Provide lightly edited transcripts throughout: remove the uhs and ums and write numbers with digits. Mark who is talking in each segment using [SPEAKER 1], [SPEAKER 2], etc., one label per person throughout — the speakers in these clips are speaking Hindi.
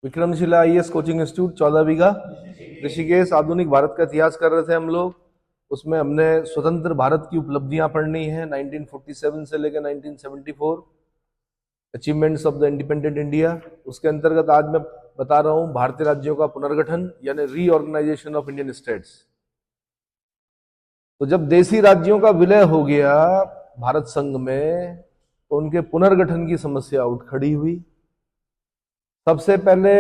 [SPEAKER 1] विक्रमशिला आईएएस कोचिंग इंस्टीट्यूट 14 बीघा ऋषिकेश। आधुनिक भारत का इतिहास कर रहे थे हम लोग। उसमें हमने स्वतंत्र भारत की उपलब्धियां पढ़नी है 1947 से लेकर 1974, achievements of the independent India. उसके अंतर्गत आज मैं बता रहा हूं भारतीय राज्यों का पुनर्गठन यानी रीऑर्गेनाइजेशन ऑफ इंडियन स्टेट्स। तो जब देशी राज्यों का विलय हो गया भारत संघ में तो उनके पुनर्गठन की समस्या उठ खड़ी हुई। सबसे पहले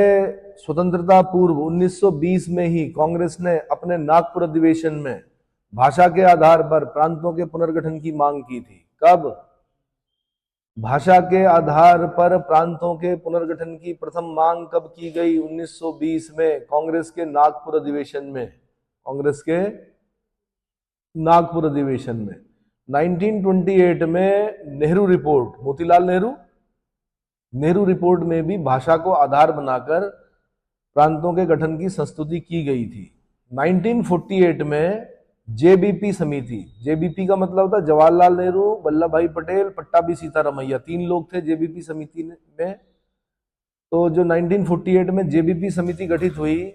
[SPEAKER 1] स्वतंत्रता पूर्व 1920 में ही कांग्रेस ने अपने नागपुर अधिवेशन में भाषा के आधार पर प्रांतों के पुनर्गठन की मांग की थी। कब? भाषा के आधार पर प्रांतों के पुनर्गठन की प्रथम मांग कब की गई? 1920 में कांग्रेस के नागपुर अधिवेशन में। कांग्रेस के नागपुर अधिवेशन में 1928 में नेहरू रिपोर्ट, मोतीलाल नेहरू रिपोर्ट में भी भाषा को आधार बनाकर प्रांतों के गठन की संस्तुति की गई थी। 1948 में जेबीपी समिति, जेबीपी का मतलब होता है जवाहरलाल नेहरू, वल्लभ भाई पटेल, पट्टाभी सीतारामैया, 3 लोग थे जेबीपी समिति में। तो जो 1948 में जेबीपी समिति गठित हुई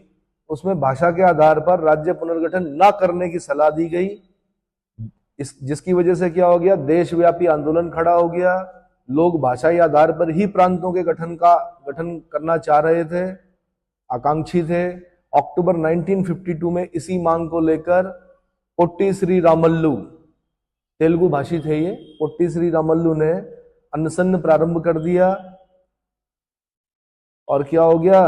[SPEAKER 1] उसमें भाषा के आधार पर राज्य पुनर्गठन न करने की सलाह दी गई। जिसकी वजह से क्या हो गया, देशव्यापी आंदोलन खड़ा हो गया। लोग भाषाई आधार पर ही प्रांतों के गठन करना चाह रहे थे, आकांक्षी थे। अक्टूबर 1952 में इसी मांग को लेकर पोट्टी श्री रामल्लू, तेलुगु भाषी थे ये, पोट्टी श्री रामल्लू ने अनशन प्रारंभ कर दिया। और क्या हो गया,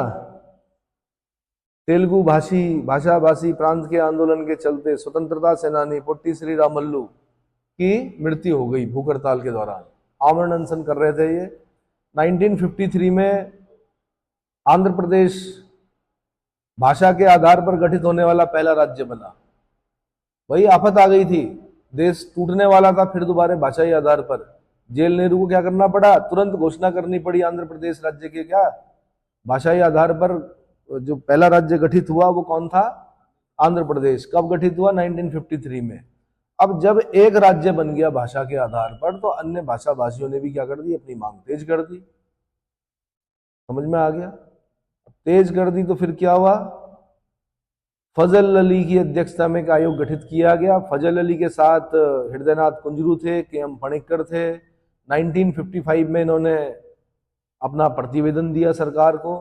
[SPEAKER 1] तेलुगु भाषाभाषी प्रांत के आंदोलन के चलते स्वतंत्रता सेनानी पोट्टी श्री रामल्लू की मृत्यु हो गई भूख हड़ताल के दौरान। आमरण अनशन कर रहे थे ये। 1953 में आंध्र प्रदेश भाषा के आधार पर गठित होने वाला पहला राज्य बना। वही आफत आ गई थी, देश टूटने वाला था फिर दोबारा भाषाई आधार पर। जेल नेहरू को क्या करना पड़ा, तुरंत घोषणा करनी पड़ी आंध्र प्रदेश राज्य के क्या भाषाई आधार पर। जो पहला राज्य गठित हुआ वो कौन था? आंध्र प्रदेश। कब गठित हुआ? 1953 में। अब जब एक राज्य बन गया भाषा के आधार पर तो अन्य भाषा भाषियों ने भी क्या कर दी, अपनी मांग तेज कर दी। समझ में आ गया? तेज कर दी तो फिर क्या हुआ, फजल अली की अध्यक्षता में एक आयोग गठित किया गया। फजल अली के साथ हृदयनाथ कुंजरू थे, के.एम. पणिक्कर थे। 1955 में इन्होंने अपना प्रतिवेदन दिया सरकार को।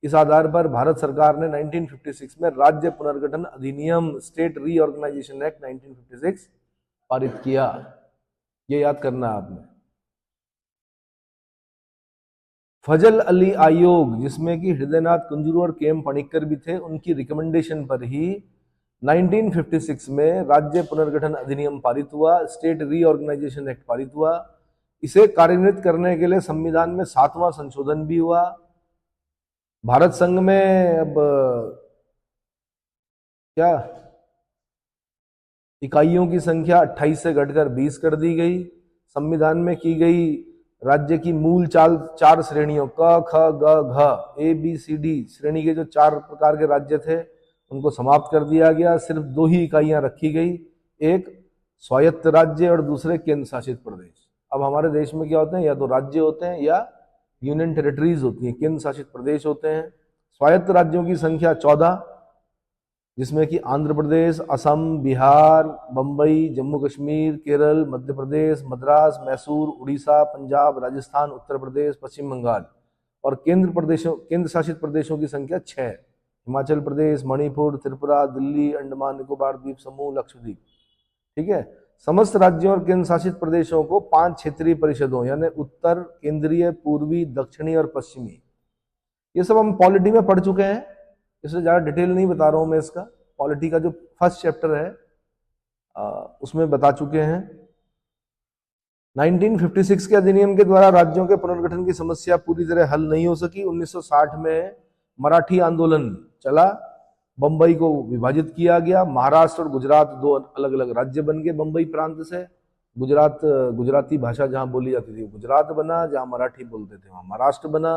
[SPEAKER 1] इस आधार पर भारत सरकार ने 1956 में राज्य पुनर्गठन अधिनियम, स्टेट रीऑर्गेनाइजेशन एक्ट 1956 पारित किया। ये याद करना आपने। फजल अली आयोग, जिसमें कि हृदयनाथ कुंजरू और के.एम. पणिक्कर भी थे, उनकी रिकमेंडेशन पर ही 1956 में राज्य पुनर्गठन अधिनियम पारित हुआ, स्टेट रीऑर्गेनाइजेशन एक्ट पारित हुआ। इसे कार्यान्वित करने के लिए संविधान में 7वां संशोधन भी हुआ। भारत संघ में अब क्या इकाइयों की संख्या 28 से घटकर 20 कर दी गई। संविधान में की गई राज्य की मूल 4 श्रेणियों क, ख, ग, घ, ए, बी, सी, डी श्रेणी के जो 4 प्रकार के राज्य थे उनको समाप्त कर दिया गया। सिर्फ 2 ही इकाइयां रखी गई, एक स्वायत्त राज्य और दूसरे केंद्र शासित प्रदेश। अब हमारे देश में क्या होते हैं, या तो राज्य होते हैं या यूनियन टेरिटरीज होती हैं, केंद्र शासित प्रदेश होते हैं। स्वायत्त राज्यों की संख्या 14, जिसमें कि आंध्र प्रदेश, असम, बिहार, बंबई, जम्मू कश्मीर, केरल, मध्य प्रदेश, मद्रास, मैसूर, उड़ीसा, पंजाब, राजस्थान, उत्तर प्रदेश, पश्चिम बंगाल। और केंद्र शासित प्रदेशों की संख्या 6, हिमाचल प्रदेश, मणिपुर, त्रिपुरा, दिल्ली, अंडमान निकोबार द्वीप समूह, लक्षद्वीप। ठीक है। समस्त राज्यों और केंद्र शासित प्रदेशों को 5 क्षेत्रीय परिषदों यानी उत्तर, केंद्रीय, पूर्वी, दक्षिणी और पश्चिमी, ये सब हम पॉलिटी में पढ़ चुके हैं, इसलिए ज्यादा डिटेल नहीं बता रहा हूं मैं इसका। पॉलिटी का जो फर्स्ट चैप्टर है उसमें बता चुके हैं। 1956 के अधिनियम के द्वारा राज्यों के पुनर्गठन की समस्या पूरी तरह हल नहीं हो सकी। 1960 में मराठी आंदोलन चला, बंबई को विभाजित किया गया। महाराष्ट्र और गुजरात 2 अलग अलग राज्य बन गए बंबई प्रांत से। गुजराती भाषा जहां बोली जाती थी गुजरात बना, जहां मराठी बोलते थे वहां महाराष्ट्र बना।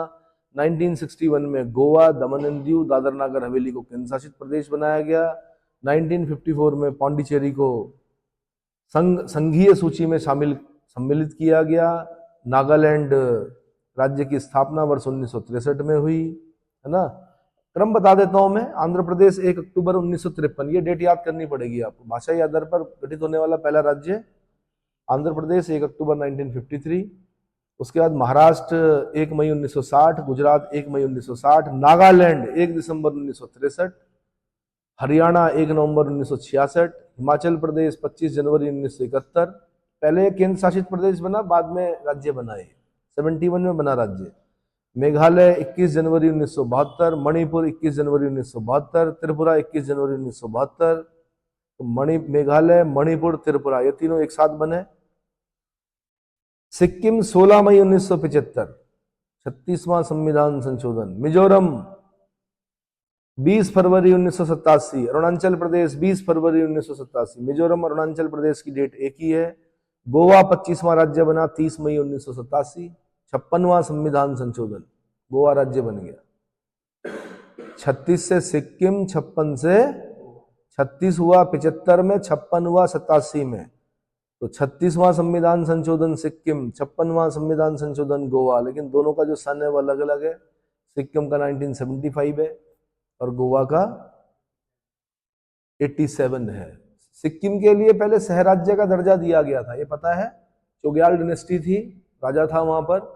[SPEAKER 1] 1961 में गोवा, दमन एंड दीव, दादर नगर हवेली को केंद्र शासित प्रदेश बनाया गया। 1954 में पौंडीचेरी को संघीय सूची में सम्मिलित किया गया। नागालैंड राज्य की स्थापना वर्ष 1963 में हुई। है ना। क्रम बता देता हूं मैं। आंध्र प्रदेश 1 अक्टूबर 1953, ये डेट याद करनी पड़ेगी आपको। भाषाई आधार पर गठित होने वाला पहला राज्य आंध्र प्रदेश 1 अक्टूबर 1953। उसके बाद महाराष्ट्र 1 मई 1960, गुजरात 1 मई 1960, नागालैंड 1 दिसंबर 1963, हरियाणा 1 नवंबर 1966, हिमाचल प्रदेश 25 जनवरी 1971। पहले केंद्र शासित प्रदेश बना, बाद में राज्य बनाए। 71 में बना राज्य। मेघालय 21 जनवरी 1972, मणिपुर 21 जनवरी 1972, त्रिपुरा 21 जनवरी 1972। तो मेघालय, मणिपुर, त्रिपुरा ये तीनों एक साथ बने। सिक्किम 16 मई 1975, 36वां संविधान संशोधन। मिजोरम 20 फरवरी 1987, अरुणाचल प्रदेश 20 फरवरी 1987। मिजोरम अरुणाचल प्रदेश की डेट एक ही है। गोवा 25वां राज्य बना 30 मई 1987, 56वां संविधान संशोधन, गोवा राज्य बन गया। 36 से सिक्किम, 56 से 36 हुआ 75 में, 56 हुआ 87 में। तो 36वां संविधान संशोधन सिक्किम, 56वां संविधान संशोधन गोवा। लेकिन दोनों का जो सन है वो अलग अलग है। सिक्किम का 1975 है और गोवा का 87 है। सिक्किम के लिए पहले सहराज्य का दर्जा दिया गया था, ये पता है। चोग्याल डिनेस्टी थी, राजा था वहां पर,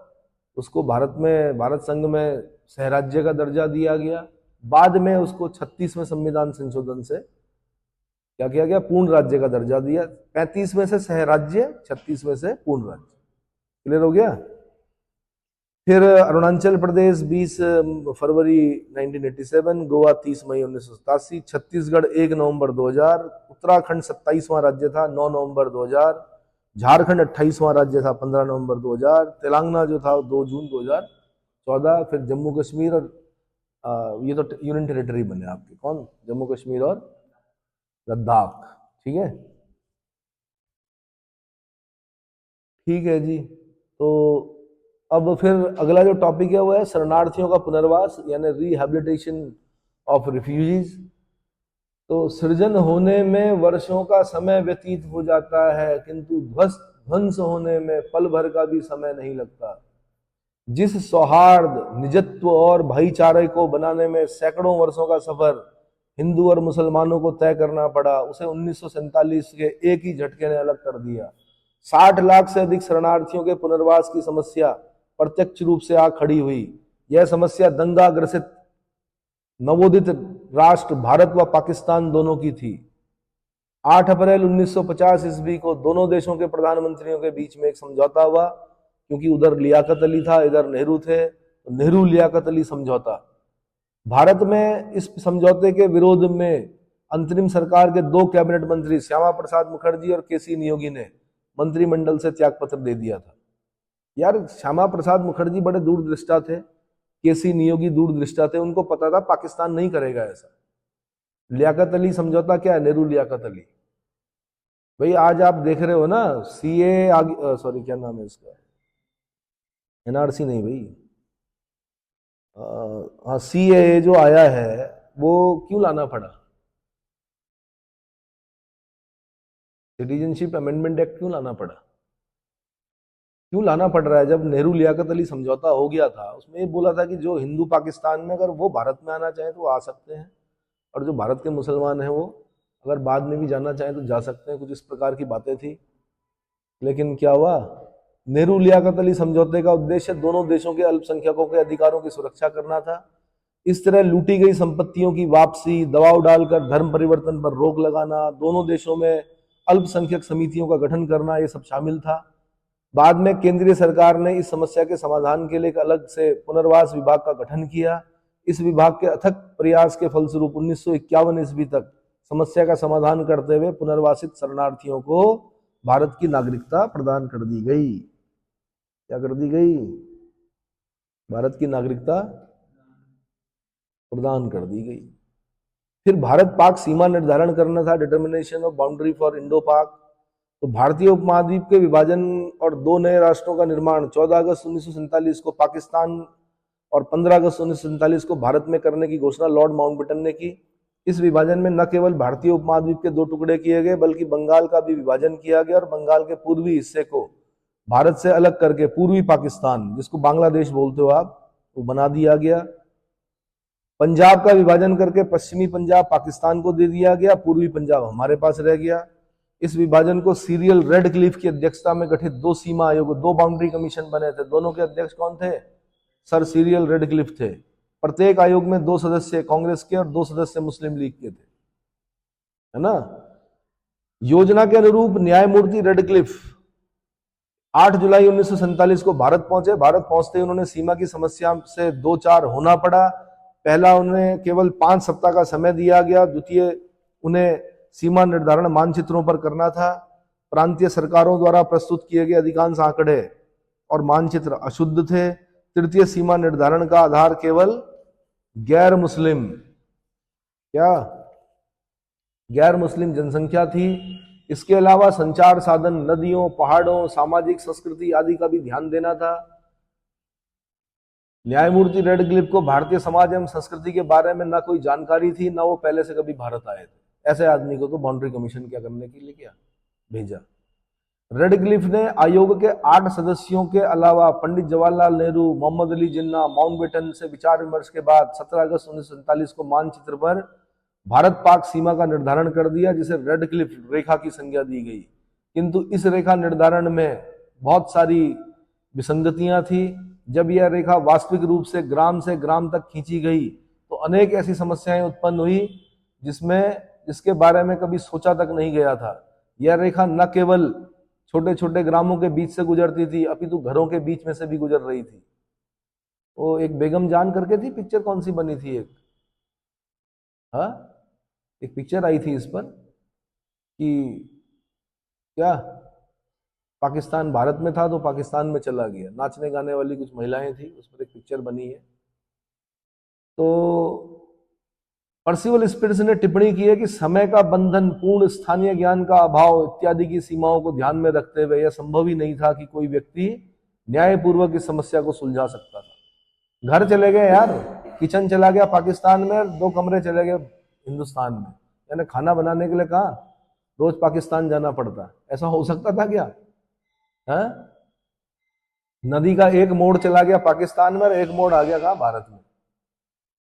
[SPEAKER 1] उसको भारत संघ में सहराज्य का दर्जा दिया गया। बाद में उसको 36वें संविधान संशोधन से क्या किया गया, पूर्ण राज्य का दर्जा दिया। 35 में से सहराज्य, 36 में से पूर्ण राज्य। क्लियर हो गया। फिर अरुणाचल प्रदेश 20 फरवरी 1987, गोवा 30 मई 1987, छत्तीसगढ़ 1 नवंबर 2000, उत्तराखंड 27वां राज्य था 9 नवंबर 2000, झारखंड 28वां राज्य था 15 नवंबर 2000, तेलंगाना जो था 2 जून 2014। फिर जम्मू कश्मीर और ये तो यूनियन टेरिटरी बने आपके, कौन, जम्मू कश्मीर और लद्दाख। ठीक है, ठीक है जी। तो अब फिर अगला जो टॉपिक है वो है शरणार्थियों का पुनर्वास, यानी रिहैबिलिटेशन ऑफ रिफ्यूजीज। तो सृजन होने में वर्षों का समय व्यतीत हो जाता है, किंतु ध्वंस होने में पल भर का भी समय नहीं लगता। जिस सौहार्द, निजत्व और भाईचारे को बनाने में सैकड़ों वर्षों का सफर हिंदू और मुसलमानों को तय करना पड़ा, उसे 1947 के एक ही झटके ने अलग कर दिया। 60 लाख से अधिक शरणार्थियों के पुनर्वास की समस्या प्रत्यक्ष रूप से आ खड़ी हुई। यह समस्या दंगा ग्रसित नवोदित राष्ट्र भारत व पाकिस्तान दोनों की थी। 8 अप्रैल 1950 ईस्वी को दोनों देशों के प्रधानमंत्रियों के बीच में एक समझौता हुआ, क्योंकि उधर लियाकत अली था, इधर नेहरू थे, तो नेहरू लियाकत अली समझौता। भारत में इस समझौते के विरोध में अंतरिम सरकार के 2 कैबिनेट मंत्री श्यामा प्रसाद मुखर्जी और केसी नियोगी ने मंत्रिमंडल से त्यागपत्र दे दिया था। यार, श्यामा प्रसाद मुखर्जी बड़े दूरदृष्टा थे, केसी नियोगी दूरदृष्टा थे, उनको पता था पाकिस्तान नहीं करेगा ऐसा। लियाकत अली समझौता क्या है, नेहरू लियाकत अली। भाई आज आप देख रहे हो ना, सीए सॉरी क्या नाम है इसका, एनआरसी नहीं भाई, हाँ सीए जो आया है वो क्यों लाना पड़ा, सिटीजनशिप अमेंडमेंट एक्ट क्यों लाना पड़ा, क्यों लाना पड़ रहा है? जब नेहरू लियाकत अली समझौता हो गया था, उसमें ये बोला था कि जो हिंदू पाकिस्तान में अगर वो भारत में आना चाहे तो वो आ सकते हैं, और जो भारत के मुसलमान हैं वो अगर बाद में भी जाना चाहें तो जा सकते हैं। कुछ इस प्रकार की बातें थी। लेकिन क्या हुआ, नेहरू लियाकत अली समझौते का उद्देश्य दोनों देशों के अल्पसंख्यकों के अधिकारों की सुरक्षा करना था। इस तरह लूटी गई संपत्तियों की वापसी, दबाव डालकर धर्म परिवर्तन पर रोक लगाना, दोनों देशों में अल्पसंख्यक समितियों का गठन करना, ये सब शामिल था। बाद में केंद्रीय सरकार ने इस समस्या के समाधान के लिए एक अलग से पुनर्वास विभाग का गठन किया। इस विभाग के अथक प्रयास के फलस्वरूप 1951 ईस्वी तक समस्या का समाधान करते हुए पुनर्वासित शरणार्थियों को भारत की नागरिकता प्रदान कर दी गई। क्या कर दी गई? भारत की नागरिकता प्रदान कर दी गई। फिर भारत पाक सीमा निर्धारण करना था, determination of boundary for Indo पाक। तो भारतीय उपमहाद्वीप के विभाजन और 2 नए राष्ट्रों का निर्माण 14 अगस्त 1947 को पाकिस्तान और 15 अगस्त 1947 को भारत में करने की घोषणा लॉर्ड माउंटबेटन ने की। इस विभाजन में न केवल भारतीय उपमहाद्वीप के 2 टुकड़े किए गए, बल्कि बंगाल का भी विभाजन किया गया और बंगाल के पूर्वी हिस्से को भारत से अलग करके पूर्वी पाकिस्तान, जिसको बांग्लादेश बोलते हो आप, वो बना दिया गया। पंजाब का विभाजन करके पश्चिमी पंजाब पाकिस्तान को दे दिया गया, पूर्वी पंजाब हमारे पास रह गया। इस विभाजन को सीरियल रेडक्लिफ की अध्यक्षता में गठित 2 सीमा आयोग, 2 बाउंड्री कमीशन बने थे। दोनों के अध्यक्ष कौन थे? सर सीरियल रेडक्लिफ थे। प्रत्येक आयोग में 2 सदस्य कांग्रेस के और 2 सदस्य मुस्लिम लीग के थे, है ना। योजना के अनुरूप न्यायमूर्ति रेडक्लिफ 8 जुलाई 1947 को भारत पहुंचे। भारत पहुंचते ही उन्होंने सीमा की समस्या से 2-4 होना पड़ा। पहला उन्हें केवल 5 सप्ताह का समय दिया गया। द्वितीय उन्हें सीमा निर्धारण मानचित्रों पर करना था। प्रांतीय सरकारों द्वारा प्रस्तुत किए गए अधिकांश आंकड़े और मानचित्र अशुद्ध थे। तृतीय सीमा निर्धारण का आधार केवल गैर मुस्लिम गैर मुस्लिम जनसंख्या थी। इसके अलावा संचार साधन, नदियों, पहाड़ों, सामाजिक संस्कृति आदि का भी ध्यान देना था। न्यायमूर्ति रेडक्लिफ को भारतीय समाज एवं संस्कृति के बारे में ना कोई जानकारी थी, ना वो पहले से कभी भारत आए थे। ऐसे आदमी को तो बाउंड्री कमीशन क्या करने के लिए क्या भेजा। रेडक्लिफ ने आयोग के 8 सदस्यों के अलावा पंडित जवाहरलाल नेहरू, मोहम्मद अली जिन्ना, माउंटबेटन से विचार विमर्श के बाद 17 अगस्त 1947 को मानचित्र पर भारत पाक सीमा का निर्धारण कर दिया, जिसे रेडक्लिफ रेखा की संज्ञा दी गई। किंतु इस रेखा निर्धारण में बहुत सारी विसंगतियां थी। जब यह रेखा वास्तविक रूप से ग्राम तक खींची गई तो अनेक ऐसी समस्याएं उत्पन्न हुई जिसके बारे में कभी सोचा तक नहीं गया था। यह रेखा न केवल छोटे छोटे ग्रामों के बीच से गुजरती थी, अपितु घरों के बीच में से भी गुजर रही थी। वो एक बेगम जान करके थी, पिक्चर कौन सी बनी थी एक पिक्चर आई थी इस पर कि क्या पाकिस्तान भारत में था तो पाकिस्तान में चला गया। नाचने गाने वाली कुछ महिलाएं थी, उस पर एक पिक्चर बनी है। तो पर्सिवल स्पिरिट्स ने टिप्पणी की है कि समय का बंधन, पूर्ण स्थानीय ज्ञान का अभाव इत्यादि की सीमाओं को ध्यान में रखते हुए यह संभव ही नहीं था कि कोई व्यक्ति न्यायपूर्वक इस समस्या को सुलझा सकता था। घर चले गए यार, किचन चला गया पाकिस्तान में, 2 कमरे चले गए हिंदुस्तान में, यानी खाना बनाने के लिए कहा रोज पाकिस्तान जाना पड़ता। ऐसा हो सकता था क्या? नदी का एक मोड़ चला गया पाकिस्तान में और एक मोड़ आ गया कहा भारत में।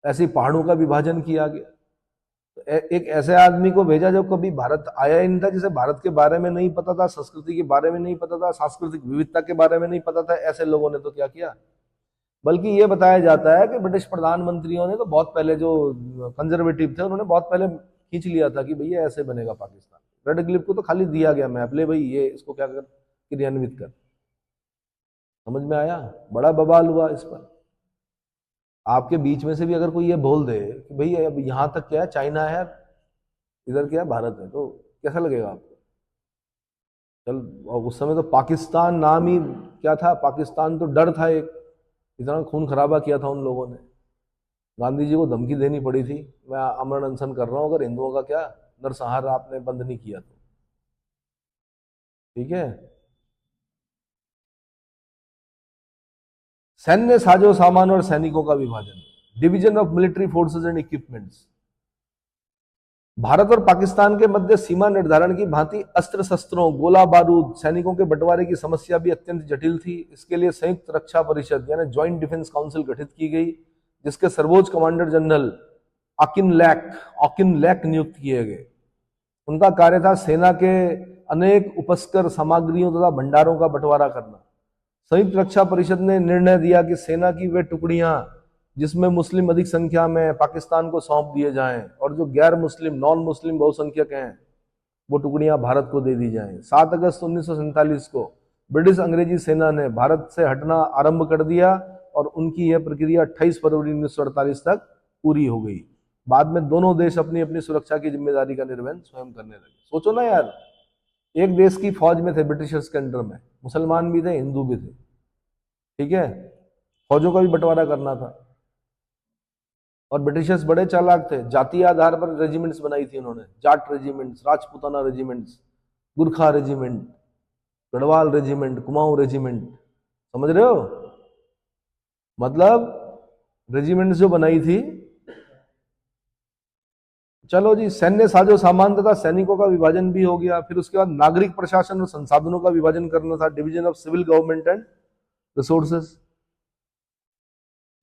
[SPEAKER 1] ऐसे पहाड़ों का विभाजन किया गया। तो एक ऐसे आदमी को भेजा जो कभी भारत आया ही नहीं था, जिसे भारत के बारे में नहीं पता था, संस्कृति के बारे में नहीं पता था, सांस्कृतिक विविधता के बारे में नहीं पता था। ऐसे लोगों ने तो क्या किया, बल्कि ये बताया जाता है कि ब्रिटिश प्रधानमंत्रियों ने तो बहुत पहले, जो कंजर्वेटिव थे, उन्होंने बहुत पहले खींच लिया था कि भैया ऐसे बनेगा पाकिस्तान। रेडक्लिफ को तो खाली दिया गया मैप, ले भाई ये इसको क्या कर क्रियान्वित कर। समझ में आया? बड़ा बवाल हुआ इस पर। आपके बीच में से भी अगर कोई ये बोल दे कि भाई अब यहां तक क्या है चाइना है, इधर क्या है भारत है, तो कैसा लगेगा आपको? चल, उस समय तो पाकिस्तान नाम ही क्या था, पाकिस्तान तो डर था। एक इतना खून खराबा किया था उन लोगों ने, गांधी जी को धमकी देनी पड़ी थी, मैं आमरण अनशन कर रहा हूं अगर हिंदुओं का क्या नरसंहार आपने बंद नहीं किया तो। ठीक है। सैन्य साजो सामान और सैनिकों का विभाजन, division of military forces and equipments. Bharat और पाकिस्तान के मध्य सीमा निर्धारण की भांति अस्त्र शस्त्रों, गोला बारूद, सैनिकों के बंटवारे की समस्या भी अत्यंत जटिल थी। इसके लिए संयुक्त रक्षा परिषद यानी ज्वाइंट डिफेंस काउंसिल गठित की गई, जिसके सर्वोच्च कमांडर जनरल ऑकिन लैक नियुक्त किए गए। उनका कार्य था सेना के अनेक उपस्कर सामग्रियों तथा भंडारों का बंटवारा करना। संयुक्त रक्षा परिषद ने निर्णय दिया कि सेना की वे टुकड़ियां जिसमें मुस्लिम अधिक संख्या में पाकिस्तान को सौंप दिए जाएं और जो गैर मुस्लिम, नॉन मुस्लिम बहुसंख्यक हैं, वो टुकड़ियां भारत को दे दी जाएं। 7 अगस्त 1947 को ब्रिटिश अंग्रेजी सेना ने भारत से हटना आरंभ कर दिया और उनकी यह प्रक्रिया 28 फरवरी 1948 तक पूरी हो गई। बाद में दोनों देश अपनी अपनी सुरक्षा की जिम्मेदारी का निर्वहन स्वयं करने लगे। सोचो ना यार, एक देश की फौज में थे ब्रिटिशर्स के अंडर में, मुसलमान भी थे, हिंदू भी थे। ठीक है, फौजों का भी बंटवारा करना था। और ब्रिटिशर्स बड़े चालाक थे, जातीय आधार पर रेजिमेंट्स बनाई थी उन्होंने। Jat regiments, Rajputana regiments, Gurkha regiment, Garhwal regiment, Kumaon regiment. समझ रहे हो? मतलब रेजिमेंट्स जो बनाई थी। चलो जी, सैन्य साजो सामान तथा सैनिकों का विभाजन भी हो गया। फिर उसके बाद नागरिक प्रशासन और संसाधनों का विभाजन करना था, division of civil government and resources.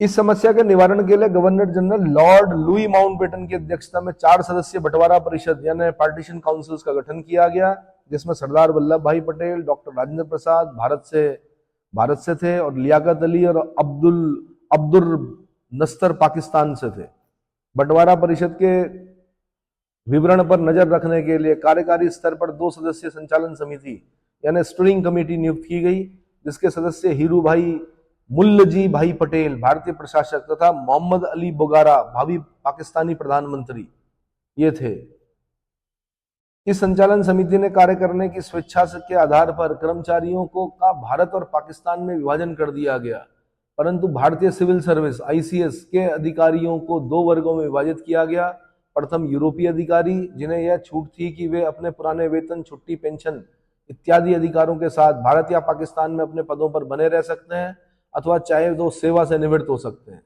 [SPEAKER 1] इस समस्या के निवारण के लिए governor general Lord Louis Mountbatten की अध्यक्षता में 4 सदस्यीय बंटवारा परिषद यानी पार्टीशन काउंसिल्स का गठन किया गया, जिसमें सरदार वल्लभ भाई पटेल, डॉक्टर राजेंद्र प्रसाद भारत से थे और लियाकत अली और अब्दुल नस्तर पाकिस्तान से थे। बंटवारा परिषद के विवरण पर नजर रखने के लिए कार्यकारी स्तर पर 2 सदस्यीय संचालन समिति यानी स्टीयरिंग कमेटी नियुक्त की गई, जिसके सदस्य हीरू भाई मुल्लजी भाई पटेल भारतीय प्रशासक तथा मोहम्मद अली बोगारा भावी पाकिस्तानी प्रधानमंत्री ये थे। इस संचालन समिति ने कार्य करने की स्वेच्छा के आधार पर कर्मचारियों को का भारत और पाकिस्तान में विभाजन कर दिया गया, परंतु भारतीय सिविल सर्विस आईसीएस के अधिकारियों को 2 वर्गों में विभाजित किया गया। प्रथम यूरोपीय अधिकारी, जिन्हें यह छूट थी कि वे अपने पुराने वेतन, छुट्टी, पेंशन इत्यादि अधिकारों के साथ भारत या पाकिस्तान में अपने पदों पर बने रह सकते हैं अथवा चाहे तो सेवा से निवृत्त हो सकते हैं।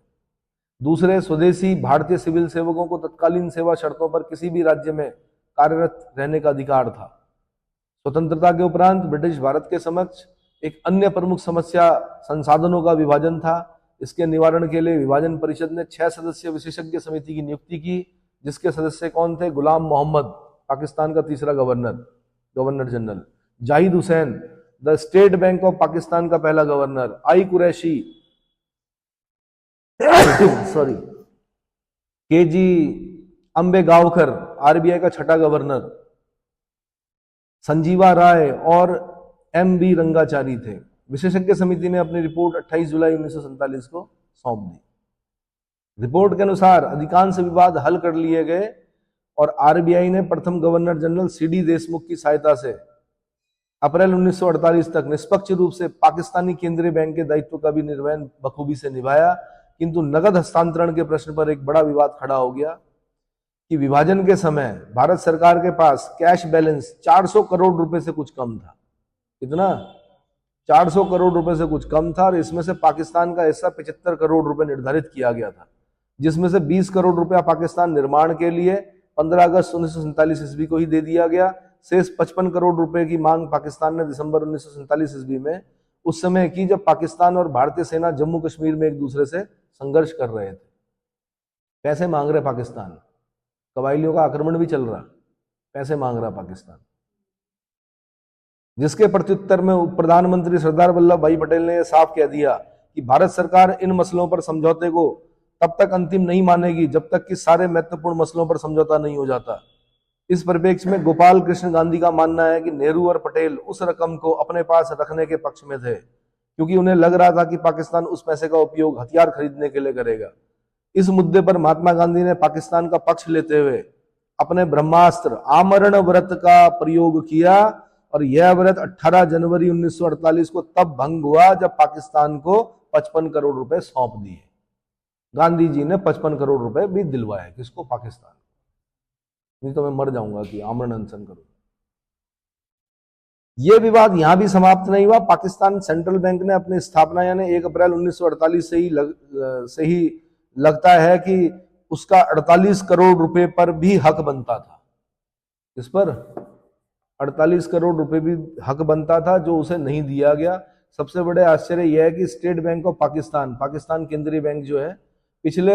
[SPEAKER 1] दूसरे, स्वदेशी भारतीय सिविल सेवकों को तत्कालीन सेवा शर्तों पर किसी भी राज्य में कार्यरत रहने का अधिकार था। स्वतंत्रता के उपरांत ब्रिटिश भारत के समक्ष एक अन्य प्रमुख समस्या संसाधनों का विभाजन था। इसके निवारण के लिए विभाजन परिषद ने 6 सदस्यीय विशेषज्ञ समिति की नियुक्ति की, जिसके सदस्य कौन थे? गुलाम मोहम्मद, पाकिस्तान का तीसरा governor general, Zahid Hussain, the state bank of Pakistan का पहला गवर्नर, आई कुरैशी सॉरी, केजी अंबेगावकर, आरबीआई का छठा गवर्नर, संजीवा राय और एम बी रंगाचारी थे। विशेषज्ञ समिति ने अपनी रिपोर्ट 28 जुलाई 1947 को सौंप दी। रिपोर्ट के अनुसार अधिकांश विवाद हल कर लिए गए और आरबीआई ने प्रथम गवर्नर जनरल सीडी देशमुख की सहायता से अप्रैल 1948 तक निष्पक्ष रूप से पाकिस्तानी केंद्रीय बैंक के दायित्व का भी निर्वहन बखूबी से निभाया, किंतु नगद हस्तांतरण के प्रश्न पर एक बड़ा विवाद खड़ा हो गया कि विभाजन के समय भारत सरकार के पास कैश बैलेंस 400 करोड़ रुपए से कुछ कम था। कितना? 400 करोड़ रुपए से कुछ कम था और इसमें से पाकिस्तान का हिस्सा 75 करोड़ रुपए निर्धारित किया गया था, जिसमें से 20 करोड़ रुपया पाकिस्तान निर्माण के लिए 15 अगस्त 1947 ईस्वी को ही दे दिया गया। शेष 55 करोड़ रुपए की मांग पाकिस्तान ने दिसंबर 1947 ईस्वी में उस समय की, जब पाकिस्तान और भारतीय सेना जम्मू कश्मीर में एक दूसरे से संघर्ष कर रहे थे। पैसे मांग रहे पाकिस्तान, कबायलियों का आक्रमण भी चल रहा, पैसे मांग रहा पाकिस्तान, जिसके प्रत्युत्तर में प्रधानमंत्री सरदार वल्लभ भाई पटेल ने यह साफ कह दिया कि भारत सरकार इन मसलों पर समझौते को तब तक अंतिम नहीं मानेगी जब तक कि सारे महत्वपूर्ण मसलों पर समझौता नहीं हो जाता। इस परिप्रेक्ष्य में गोपाल कृष्ण गांधी का मानना है कि नेहरू और पटेल उस रकम को अपने पास रखने के पक्ष में थे, क्योंकि उन्हें लग रहा था कि पाकिस्तान उस पैसे का उपयोग हथियार खरीदने के लिए करेगा। इस मुद्दे पर महात्मा गांधी ने पाकिस्तान का पक्ष लेते हुए अपने ब्रह्मास्त्र आमरण व्रत का प्रयोग किया और यह व्रत 18 जनवरी 1948 को तब भंग हुआ जब पाकिस्तान को 55 करोड़ रुपए सौंप दिए। गांधी जी ने 55 करोड़ रुपए भी दिलवाए, किसको? पाकिस्तान। नहीं तो मैं मर जाऊंगा कि आमरण अनशन करो। यह विवाद यहां भी समाप्त नहीं हुआ। पाकिस्तान सेंट्रल बैंक ने अपनी स्थापना यानी 1 अप्रैल 1948 से ही लगता है कि उसका 48 करोड़ रुपए पर भी हक बनता था। इस पर 48 करोड़ रुपए भी हक बनता था, जो उसे नहीं दिया गया। सबसे बड़े आश्चर्य यह है कि स्टेट बैंक ऑफ पाकिस्तान केंद्रीय बैंक जो है, पिछले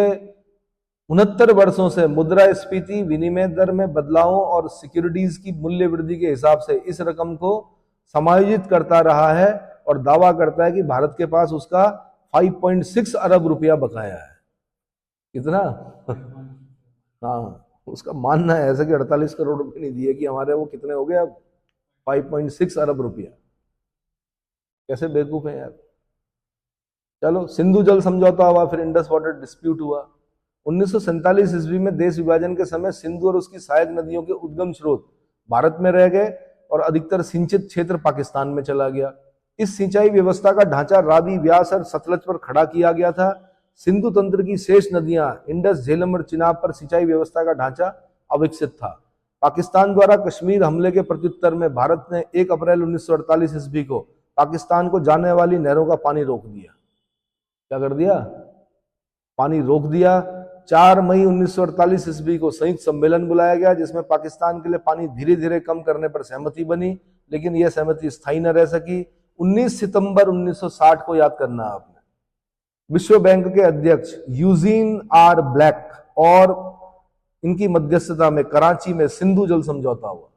[SPEAKER 1] 69 वर्षों से मुद्रास्फीति, विनिमय दर में बदलावों और सिक्योरिटीज की मूल्य वृद्धि के हिसाब से इस रकम को समायोजित करता रहा है और दावा करता है कि भारत के पास उसका 5.6 अरब रुपया बकाया है। कितना? हाँ, उसका मानना है ऐसा कि 48 करोड़ रुपए नहीं दिए कि हमारे वो कितने हो गए अब 5.6 अरब रुपया। कैसे बेवकूफ है यार। चलो, सिंधु जल समझौता हुआ, फिर इंडस वाटर डिस्प्यूट हुआ। 1947 ईस्वी में देश विभाजन के समय सिंधु और उसकी सहायक नदियों के उद्गम स्रोत भारत में रह गए और अधिकतर सिंचित क्षेत्र पाकिस्तान में चला गया। इस सिंचाई व्यवस्था का ढांचा रावी, व्यास और सतलज पर खड़ा किया गया था। सिंधु तंत्र की शेष नदियां इंडस, झेलम और चिनाब पर सिंचाई व्यवस्था का ढांचा अविकसित था। पाकिस्तान द्वारा कश्मीर हमले के प्रत्युत्तर में भारत ने 1 अप्रैल 1948 ईस्वी को पाकिस्तान को जाने वाली नहरों का पानी रोक दिया। क्या कर दिया? पानी रोक दिया। 4 मई 1948 ईस्वी को संयुक्त सम्मेलन बुलाया गया, जिसमें पाकिस्तान के लिए पानी धीरे धीरे कम करने पर सहमति बनी, लेकिन यह सहमति स्थायी न रह सकी। 19 सितंबर 1960 को याद करना आपने, विश्व बैंक के अध्यक्ष यूजीन आर ब्लैक और इनकी मध्यस्थता में कराची में सिंधु जल समझौता हुआ।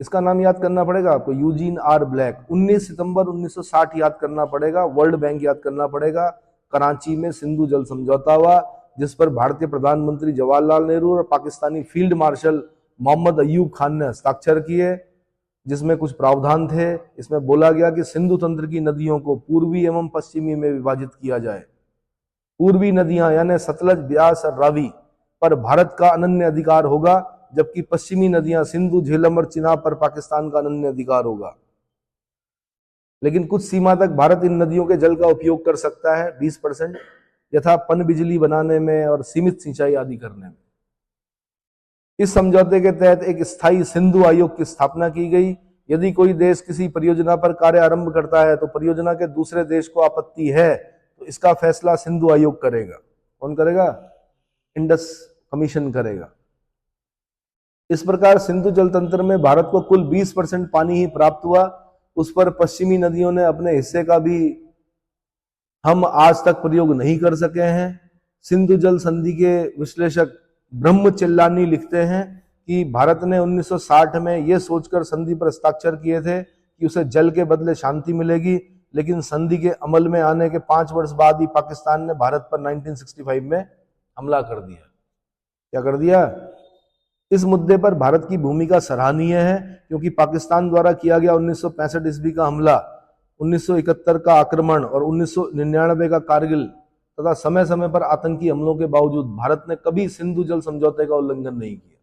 [SPEAKER 1] इसका नाम याद करना पड़ेगा आपको, यूजीन आर ब्लैक। 19 सितंबर 1960 याद करना पड़ेगा, वर्ल्ड बैंक याद करना पड़ेगा। कराची में सिंधु जल समझौता हुआ जिस पर भारतीय प्रधानमंत्री जवाहरलाल नेहरू और पाकिस्तानी फील्ड मार्शल मोहम्मद अयूब खान ने हस्ताक्षर किए, जिसमें कुछ प्रावधान थे। इसमें बोला गया कि सिंधु तंत्र की नदियों को पूर्वी एवं पश्चिमी में विभाजित किया जाए। पूर्वी नदियां यानी सतलज, ब्यास और रावी पर भारत का अनन्य अधिकार होगा, जबकि पश्चिमी नदियां सिंधु, झेलम और चिनाब पर पाकिस्तान का अनन्य अधिकार होगा। लेकिन कुछ सीमा तक भारत इन नदियों के जल का उपयोग कर सकता है, 20%, यथा पन बिजली बनाने में और सीमित सिंचाई आदि करने में। इस समझौते के तहत एक स्थायी सिंधु आयोग की स्थापना की गई। यदि कोई देश किसी परियोजना पर कार्य आरंभ करता है तो परियोजना के दूसरे देश को आपत्ति है तो इसका फैसला सिंधु आयोग करेगा। कौन करेगा? इंडस कमीशन करेगा। इस प्रकार सिंधु जल तंत्र में भारत को कुल 20% पानी ही प्राप्त हुआ। उस पर पश्चिमी नदियों ने अपने हिस्से का भी हम आज तक प्रयोग नहीं कर सके हैं। सिंधु जल संधि के विश्लेषक ब्रह्मचिल्लानी लिखते हैं कि भारत ने 1960 में यह सोचकर संधि पर हस्ताक्षर किए थे कि उसे जल के बदले शांति मिलेगी, लेकिन संधि के अमल में आने के 5 वर्ष बाद ही पाकिस्तान ने भारत पर 1965 में हमला कर दिया। क्या कर दिया? इस मुद्दे पर भारत की भूमिका सराहनीय है, क्योंकि पाकिस्तान द्वारा किया गया 1965 ईस्वी का हमला, 1971 का आक्रमण और 1999 का कारगिल तथा समय समय पर आतंकी हमलों के बावजूद भारत ने कभी सिंधु जल समझौते का उल्लंघन नहीं किया।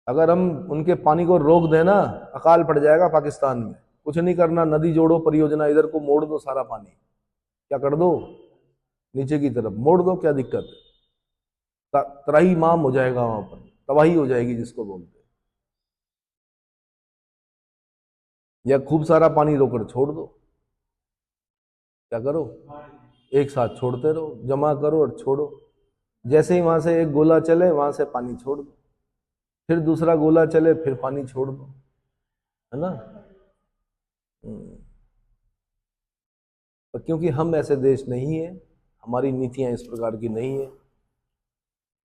[SPEAKER 1] अगर हम उनके पानी को रोक देना, अकाल पड़ जाएगा पाकिस्तान में। कुछ नहीं करना, नदी जोड़ो परियोजना, इधर को मोड़ दो सारा पानी। क्या कर दो? नीचे की तरफ मोड़ दो, क्या दिक्कत है? त्राही माम हो जाएगा, वहां पर तबाही हो जाएगी जिसको बोलते हैं। या खूब सारा पानी रोकर छोड़ दो। क्या करो? एक साथ छोड़ते रहो, जमा करो और छोड़ो। जैसे ही वहां से एक गोला चले वहां से पानी छोड़ दो, फिर दूसरा गोला चले फिर पानी छोड़ दो, है ना? क्योंकि हम ऐसे देश नहीं है, हमारी नीतियां इस प्रकार की नहीं है।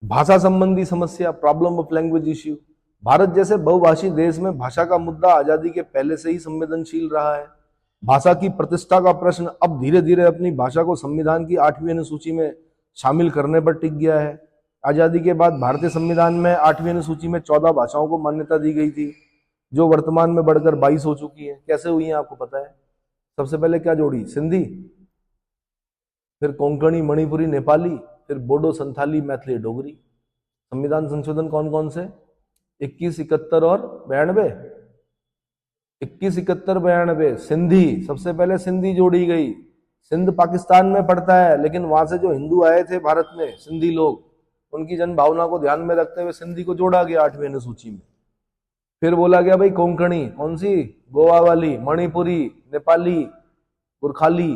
[SPEAKER 1] भाषा संबंधी समस्या, problem of language issue. Bharat जैसे बहुभाषी देश में भाषा का मुद्दा आजादी के पहले से ही संवेदनशील रहा है। भाषा की प्रतिष्ठा का प्रश्न अब धीरे धीरे अपनी भाषा को संविधान की 8वीं अनुसूची में शामिल करने पर टिक गया है। आजादी के बाद भारतीय संविधान में 8वीं अनुसूची में 14 भाषाओं को मान्यता दी गई थी, जो वर्तमान में बढ़कर 22 हो चुकी है। कैसे हुई है आपको पता है? सबसे पहले क्या जोड़ी? सिंधी, फिर कोंकणी, मणिपुरी, नेपाली, फिर बोडो, संथाली, मैथिली, डोगरी। संविधान संशोधन कौन कौन से? 21, 71 और 92। 21, 71, 92। सिंधी, सबसे पहले सिंधी जोड़ी गई। सिंध पाकिस्तान में पड़ता है, लेकिन वहां से जो हिंदू आए थे भारत में, सिंधी लोग, उनकी जन भावना को ध्यान में रखते हुए सिंधी को जोड़ा गया 8वीं अनुसूची में। फिर बोला गया भाई कोंकणी, कौन सी? गोवा वाली, मणिपुरी, नेपाली, गुरखाली।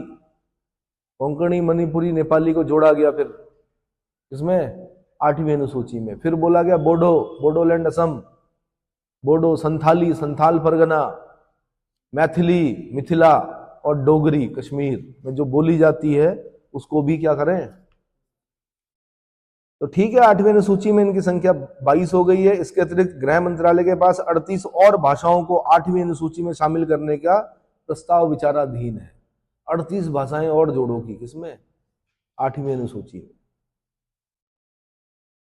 [SPEAKER 1] कोंकणी, मणिपुरी, नेपाली को जोड़ा गया फिर इसमें 8वीं अनुसूची में। फिर बोला गया बोडो, बोडोलैंड असम, बोडो, संथाली, संथाल परगना, मैथिली, मिथिला और डोगरी, कश्मीर में जो बोली जाती है उसको भी क्या करें? तो ठीक है, 8वीं अनुसूची में इनकी संख्या 22 हो गई है। इसके अतिरिक्त गृह मंत्रालय के पास 38 और भाषाओं को 8वीं अनुसूची में शामिल करने का प्रस्ताव विचाराधीन है। 38 भाषाएं और जोड़ोगी किसमें? 8वीं अनुसूची में।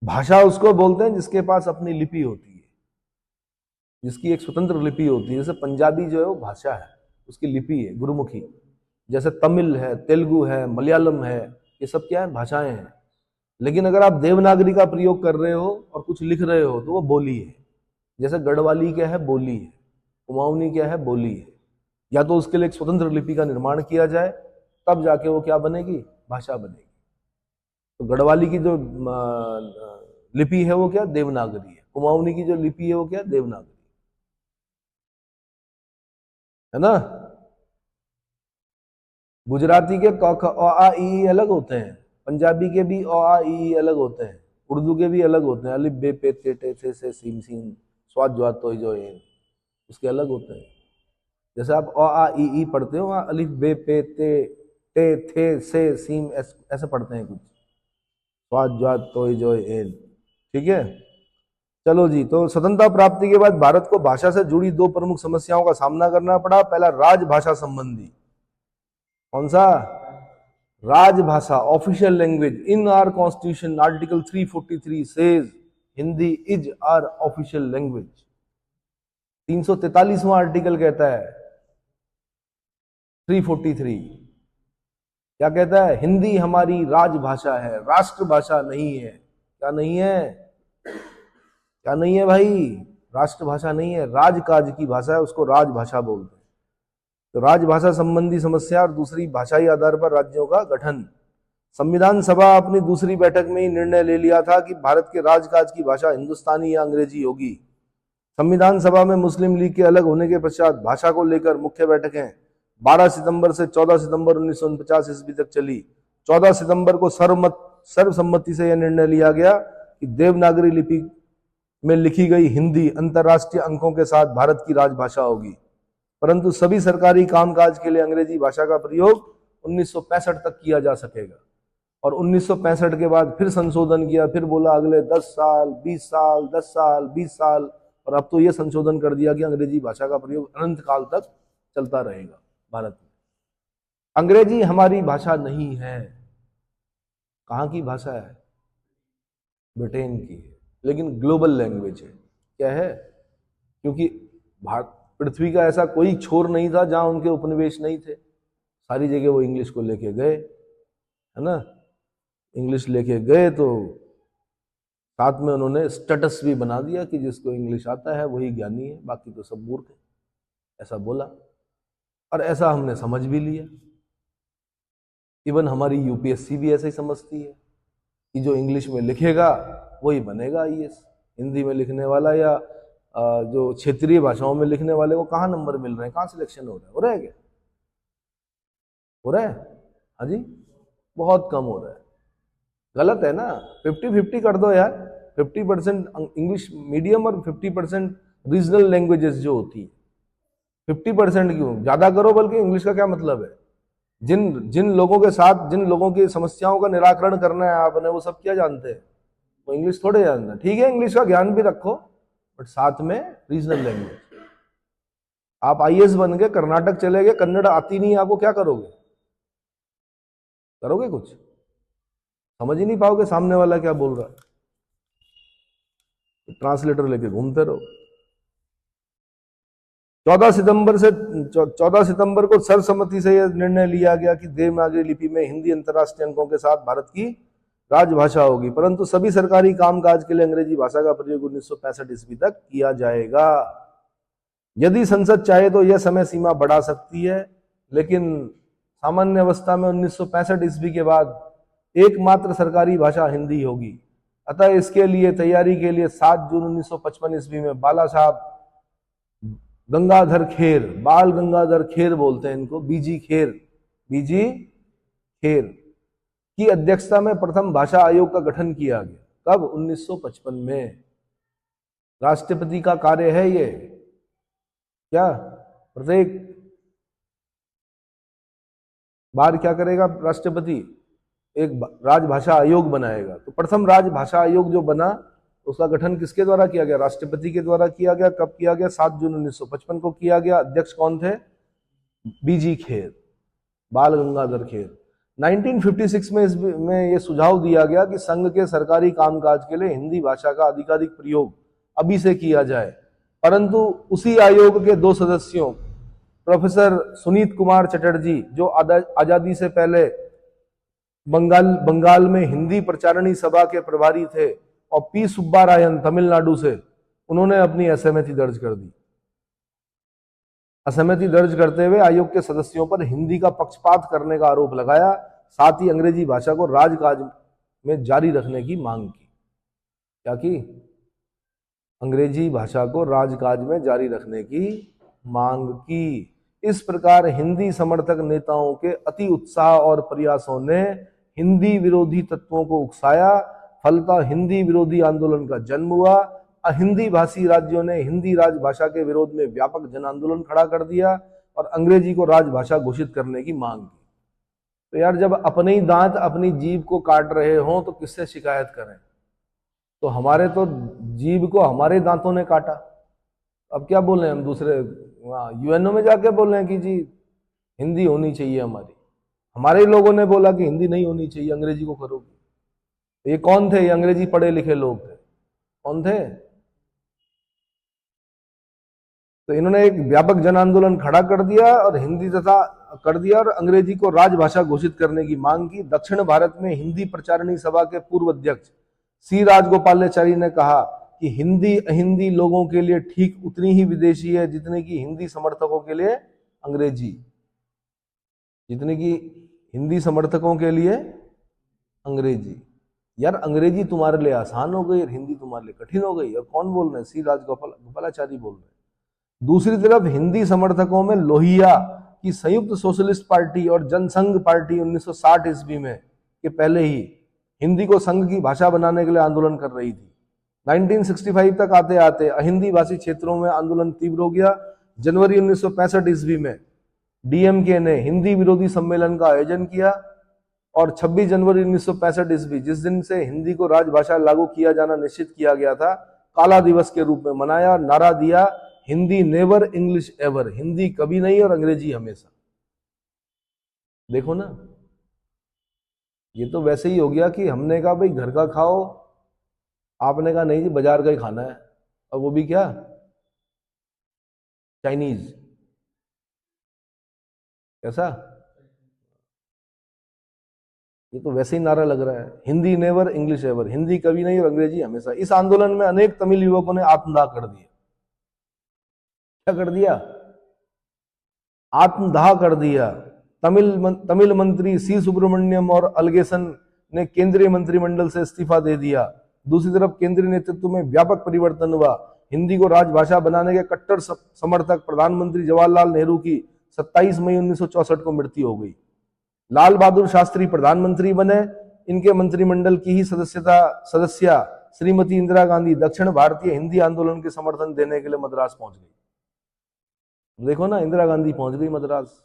[SPEAKER 1] भाषा उसको बोलते हैं जिसके पास अपनी लिपि होती है, जिसकी एक स्वतंत्र लिपि होती है। जैसे पंजाबी जो है वो भाषा है, उसकी लिपि है गुरुमुखी। जैसे तमिल है, तेलुगु है, मलयालम है, ये सब क्या है? भाषाएं हैं। लेकिन अगर आप देवनागरी का प्रयोग कर रहे हो और कुछ लिख रहे हो तो वो बोली है। जैसे गढ़वाली क्या है? बोली है। कुमाऊनी क्या है? बोली है। या तो उसके लिए एक स्वतंत्र लिपि का निर्माण किया जाए, तब जाके वो क्या बनेगी? भाषा बनेगी। तो गढ़वाली की जो लिपि है वो क्या? देवनागरी है। कुमाऊनी की जो लिपि है वो क्या? देवनागरी, है ना? गुजराती के क ख अ आ इ ई अलग होते हैं, पंजाबी के भी अ आ इ ई अलग होते हैं, उर्दू के भी अलग होते हैं। अलिफ बे पे ते टे से सीम सीन स्वाद ज्वाद तो जो है उसके अलग होते हैं। जैसे आप अ आ इ ई पढ़ते हो, वहां अलिफ बे पे ते टे, थे, से, सीम ऐसे पढ़ते हैं कुछ, स्वाद, ज्वाद, तोय, जोय, एन। ठीक है, चलो जी। तो स्वतंत्रता प्राप्ति के बाद भारत को भाषा से जुड़ी दो प्रमुख समस्याओं का सामना करना पड़ा। पहला राजभाषा संबंधी, कौन सा? राजभाषा, official language. In our constitution article 343 says Hindi is our official language. 343वां आर्टिकल कहता है, 343 क्या कहता है? हिंदी हमारी राजभाषा है, राष्ट्रभाषा नहीं है। क्या नहीं है? क्या नहीं है भाई? राष्ट्रभाषा नहीं है, राजकाज की भाषा है, उसको राजभाषा बोलते हैं। तो राजभाषा संबंधी समस्या और दूसरी भाषाई आधार पर राज्यों का गठन। संविधान सभा अपनी दूसरी बैठक में ही निर्णय ले लिया था कि भारत के राजकाज की भाषा हिंदुस्तानी या अंग्रेजी होगी। संविधान सभा में मुस्लिम लीग के अलग होने के पश्चात भाषा को लेकर मुख्य बैठकें 12 सितंबर से 14 सितंबर 1949 ईस्वी तक चली। 14 सितंबर को सर्वसम्मति से यह निर्णय लिया गया कि देवनागरी लिपि में लिखी गई हिंदी अंतर्राष्ट्रीय अंकों के साथ भारत की राजभाषा होगी, परंतु सभी सरकारी कामकाज के लिए अंग्रेजी भाषा का प्रयोग 1965 तक किया जा सकेगा। और 1965 के बाद फिर संशोधन किया, फिर बोला अगले 10 साल, 20 साल, 10 साल, 20 साल, और अब तो यह संशोधन कर दिया कि अंग्रेजी भाषा का प्रयोग अनंत काल तक चलता रहेगा भारत में। अंग्रेजी हमारी भाषा नहीं है। कहाँ की भाषा है? ब्रिटेन की है, लेकिन ग्लोबल लैंग्वेज है। क्या है? क्योंकि पृथ्वी का ऐसा कोई छोर नहीं था जहां उनके उपनिवेश नहीं थे। सारी जगह वो इंग्लिश को लेके गए, है ना। इंग्लिश लेके गए तो साथ में उन्होंने स्टेटस भी बना दिया कि जिसको इंग्लिश आता है वही ज्ञानी है, बाकी तो सब मूर्ख है, ऐसा बोला। और ऐसा हमने समझ भी लिया। इवन हमारी यूपीएससी भी ऐसे ही समझती है कि जो इंग्लिश में लिखेगा वही बनेगा आईएएस। हिंदी में लिखने वाला या जो क्षेत्रीय भाषाओं में लिखने वाले को कहाँ नंबर मिल रहे हैं, कहाँ सिलेक्शन हो रहा है? हो रहा है क्या? हो रहा है? हाँ जी, बहुत कम हो रहा है। गलत है ना। 50-50 कर दो यार। 50% इंग्लिश मीडियम और 50% रीजनल लैंग्वेजेस जो होती है। 50% क्यों ज्यादा करो? बल्कि इंग्लिश का क्या मतलब है? जिन लोगों के साथ, जिन लोगों की समस्याओं का निराकरण करना है आपने, वो सब क्या जानते हैं? वो इंग्लिश थोड़े जानते हैं। ठीक है, इंग्लिश का ज्ञान भी रखो, बट साथ में रीजनल लैंग्वेज। आप आईएएस बन गए, कर्नाटक चले गए, कन्नड़ आती नहीं आपको, क्या करोगे? करोगे कुछ? समझ ही नहीं पाओगे सामने वाला क्या बोल रहा है। ट्रांसलेटर लेके घूमते रहो। 14 सितंबर को सर्वसम्मति से यह निर्णय लिया गया कि देवनागरी लिपि में हिंदी अंतर्राष्ट्रीय अंकों के साथ भारत की राजभाषा होगी, परंतु सभी सरकारी कामकाज के लिए अंग्रेजी भाषा का प्रयोग 1965 ईस्वी तक किया जाएगा। यदि संसद चाहे तो यह समय सीमा बढ़ा सकती है, लेकिन सामान्य अवस्था में 1965 ईस्वी के बाद एकमात्र सरकारी भाषा हिंदी होगी। अतः इसके लिए तैयारी के लिए 7 जून 1955 ईस्वी में बाला साहब गंगाधर खेर, बाल गंगाधर खेर बोलते हैं इनको, बीजी खेर की अध्यक्षता में प्रथम भाषा आयोग का गठन किया गया। कब? 1955 में। राष्ट्रपति का कार्य है ये, क्या प्रत्येक बार क्या करेगा राष्ट्रपति? एक राजभाषा आयोग बनाएगा। तो प्रथम राजभाषा आयोग जो बना, उसका गठन किसके द्वारा किया गया? राष्ट्रपति के द्वारा किया गया। कब किया गया? 7 जून 1955 को किया गया। अध्यक्ष कौन थे? बीजी खेर, बाल गंगाधर खेर। 1956 में यह सुझाव दिया गया कि संघ के सरकारी कामकाज के लिए हिंदी भाषा का अधिकाधिक प्रयोग अभी से किया जाए, परंतु उसी आयोग के 2 सदस्यों प्रोफेसर सुनीत कुमार चटर्जी, जो आजादी से पहले बंगाल में हिंदी प्रचारणी सभा के प्रभारी थे, और पी सुब्बारायन तमिलनाडु से, उन्होंने अपनी असहमति दर्ज कर दी। असहमति दर्ज करते हुए आयोग के सदस्यों पर हिंदी का पक्षपात करने का आरोप लगाया, साथ ही अंग्रेजी भाषा को राजकाज में जारी रखने की मांग की। क्या की? अंग्रेजी भाषा को राजकाज में जारी रखने की मांग की। इस प्रकार हिंदी समर्थक नेताओं के अति उत्साह और प्रयासों ने हिंदी विरोधी तत्वों को उकसाया, फलतः हिंदी विरोधी आंदोलन का जन्म हुआ। अहिंदी भाषी राज्यों ने हिंदी राजभाषा के विरोध में व्यापक जन आंदोलन खड़ा कर दिया और अंग्रेजी को राजभाषा घोषित करने की मांग की। तो यार जब अपने ही दांत अपनी जीभ को काट रहे हों तो किससे शिकायत करें? तो हमारे तो जीभ को हमारे दांतों ने काटा, अब क्या बोल रहे हैं हम दूसरे यूएनओ में जाके बोल रहे हैं कि जी हिंदी होनी चाहिए हमारी। हमारे ही लोगों ने बोला कि हिंदी नहीं होनी चाहिए, अंग्रेजी को करोगे। ये कौन थे? ये अंग्रेजी पढ़े लिखे लोग थे। कौन थे? तो इन्होंने एक व्यापक जन आंदोलन खड़ा कर दिया और हिंदी तथा कर दिया और अंग्रेजी को राजभाषा घोषित करने की मांग की। दक्षिण भारत में हिंदी प्रचारणी सभा के पूर्व अध्यक्ष सी राजगोपालाचारी ने कहा कि हिंदी अहिंदी लोगों के लिए ठीक उतनी ही विदेशी है जितने की हिंदी समर्थकों के लिए अंग्रेजी, जितने की हिंदी समर्थकों के लिए अंग्रेजी। यार अंग्रेजी तुम्हारे लिए आसान हो गई और हिंदी तुम्हारे लिए कठिन हो गई। और कौन बोल रहे हैं? सी राजगोपालाचारी बोल रहे हैं। दूसरी तरफ हिंदी समर्थकों में लोहिया की संयुक्त सोशलिस्ट पार्टी और जनसंघ पार्टी 1960 ईस्वी में के पहले ही हिंदी को संघ की भाषा बनाने के लिए आंदोलन कर रही थी। 1965 तक आते आते अहिंदी भाषी क्षेत्रों में आंदोलन तीव्र हो गया। जनवरी 1965 ईस्वी में डीएमके ने हिंदी विरोधी सम्मेलन का आयोजन किया और 26 जनवरी 1965 ईस्वी, जिस दिन से हिंदी को राजभाषा लागू किया जाना निश्चित किया गया था, काला दिवस के रूप में मनाया और नारा दिया, Hindi never English ever, Hindi कभी नहीं और अंग्रेजी हमेशा। देखो ना, ये तो वैसे ही हो गया कि हमने कहा भाई घर का खाओ, आपने कहा नहीं जी बाजार का ही खाना है, और वो भी क्या? चाइनीज। कैसा? ये तो वैसे ही नारा लग रहा है, Hindi never English ever, Hindi कभी नहीं और अंग्रेजी हमेशा। इस आंदोलन में अनेक तमिल युवकों ने आत्मदाह कर दिया। क्या कर दिया? आत्मदाह कर दिया। तमिल मंत्री सी सुब्रमण्यम और अलगेसन ने केंद्रीय मंत्रिमंडल से इस्तीफा दे दिया। दूसरी तरफ केंद्रीय नेतृत्व में व्यापक परिवर्तन हुआ। हिंदी को राजभाषा बनाने के कट्टर समर्थक प्रधानमंत्री जवाहरलाल नेहरू की 27 मई 1964 को मृत्यु हो गई। लाल बहादुर शास्त्री प्रधानमंत्री बने। इनके मंत्रिमंडल की ही सदस्या श्रीमती इंदिरा गांधी दक्षिण भारतीय हिंदी आंदोलन के समर्थन देने के लिए मद्रास पहुंच गई। देखो ना, इंदिरा गांधी पहुंच गई मद्रास,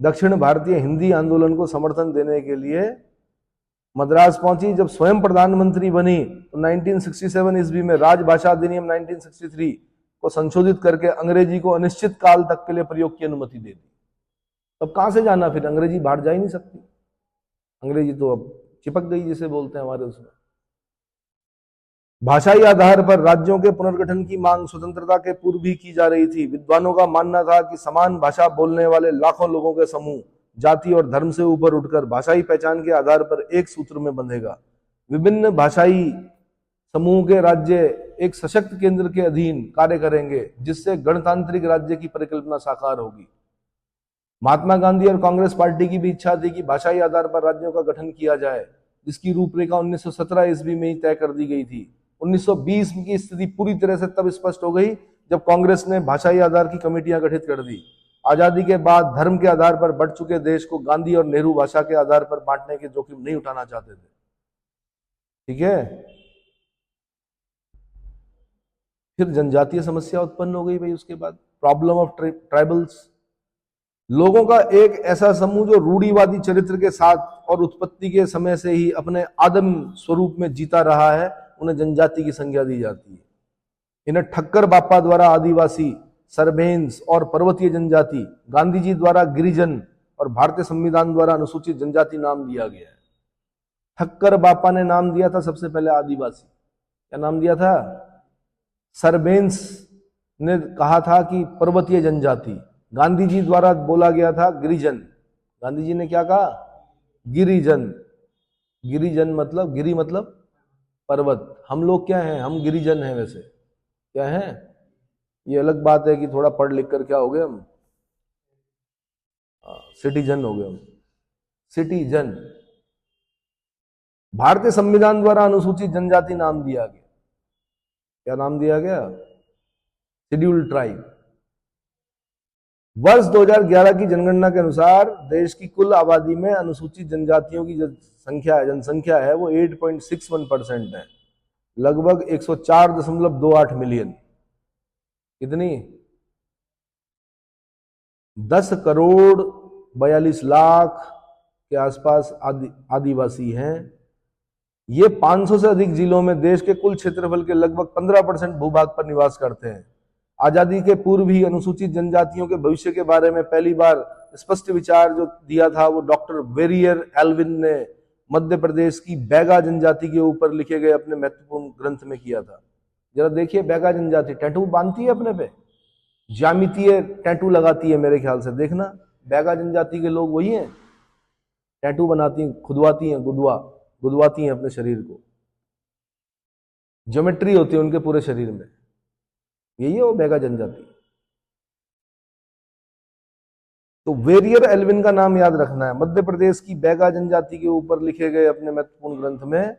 [SPEAKER 1] दक्षिण भारतीय हिंदी आंदोलन को समर्थन देने के लिए मद्रास पहुंची। जब स्वयं प्रधानमंत्री बनी तो 1967 ईस्वी में राजभाषा अधिनियम 1963 को संशोधित करके अंग्रेजी को अनिश्चित काल तक के लिए प्रयोग की अनुमति दे दी। तब कहां से जाना? फिर अंग्रेजी बाहर जा ही नहीं सकती। अंग्रेजी तो अब चिपक गई, जिसे बोलते हैं हमारे उसमें। भाषाई आधार पर राज्यों के पुनर्गठन की मांग स्वतंत्रता के पूर्व भी की जा रही थी। विद्वानों का मानना था कि समान भाषा बोलने वाले लाखों लोगों के समूह जाति और धर्म से ऊपर उठकर भाषाई पहचान के आधार पर एक सूत्र में बंधेगा। विभिन्न भाषाई समूह के राज्य एक सशक्त केंद्र के अधीन कार्य करेंगे, जिससे गणतांत्रिक राज्य की परिकल्पना साकार होगी। महात्मा गांधी और कांग्रेस पार्टी की भी इच्छा थी कि भाषाई आधार पर राज्यों का गठन किया जाए, जिसकी रूपरेखा 1917 ईस्वी में ही तय कर दी गई थी। 1920 की स्थिति पूरी तरह से तब स्पष्ट हो गई जब कांग्रेस ने भाषाई आधार की कमेटियां गठित कर दी। आजादी के बाद धर्म के आधार पर बढ़ चुके देश को गांधी और नेहरू भाषा के आधार पर बांटने के जोखिम नहीं उठाना चाहते थे। ठीक है, फिर जनजातीय समस्या उत्पन्न हो गई भाई। उसके बाद प्रॉब्लम ऑफ ट्राइबल्स, लोगों का एक ऐसा समूह जो रूढ़िवादी चरित्र के साथ और उत्पत्ति के समय से ही अपने आदम स्वरूप में जीता रहा है, उन्हें जनजाति की संज्ञा दी जाती है। इन्हें ठक्कर बापा द्वारा आदिवासी, सरभेंस और पर्वतीय जनजाति, गांधी जी द्वारा गिरिजन और भारतीय संविधान द्वारा अनुसूचित जनजाति नाम दिया गया है। ठक्कर बापा ने नाम दिया था सबसे पहले आदिवासी। क्या नाम दिया था? सरभेंस ने कहा था कि पर्वतीय जनजाति। गांधी जी द्वारा बोला गया था गिरिजन। गांधी जी ने क्या कहा? गिरिजन। गिरिजन मतलब, गिरी मतलब पर्वत। हम लोग क्या हैं? हम गिरिजन हैं। वैसे क्या हैं? ये अलग बात है कि थोड़ा पढ़ लिख कर क्या हो गए हम, सिटीजन हो गए हम, सिटीजन। भारतीय संविधान द्वारा अनुसूचित जनजाति नाम दिया गया। क्या नाम दिया गया? Scheduled tribe. वर्ष 2011 की जनगणना के अनुसार देश की कुल आबादी में अनुसूचित जनजातियों की जनसंख्या है वो 8.61% है, लगभग 104.28 मिलियन। कितनी? 10 करोड़ 42 लाख के आसपास आदिवासी हैं। ये 500 से अधिक जिलों में देश के कुल क्षेत्रफल के लगभग 15% भूभाग पर निवास करते हैं। आजादी के पूर्व ही अनुसूचित जनजातियों के भविष्य के बारे में पहली बार स्पष्ट विचार जो दिया था वो डॉक्टर वेरियर एल्विन ने मध्य प्रदेश की बैगा जनजाति के ऊपर लिखे गए अपने महत्वपूर्ण ग्रंथ में किया था। जरा देखिए, बैगा जनजाति टैटू बांधती है अपने पे, ज्यामितीय टैटू लगाती है मेरे ख्याल से। देखना, बैगा जनजाति के लोग वही हैं, टैटू बनाती हैं, खुदवाती हैं, गुदवाती हैं अपने शरीर को, ज्योमेट्री होती है उनके पूरे शरीर में। यही है वो बैगा जनजाति। तो वेरियर एल्विन का नाम याद रखना है। मध्य प्रदेश की बैगा जनजाति के ऊपर लिखे गए अपने महत्वपूर्ण ग्रंथ में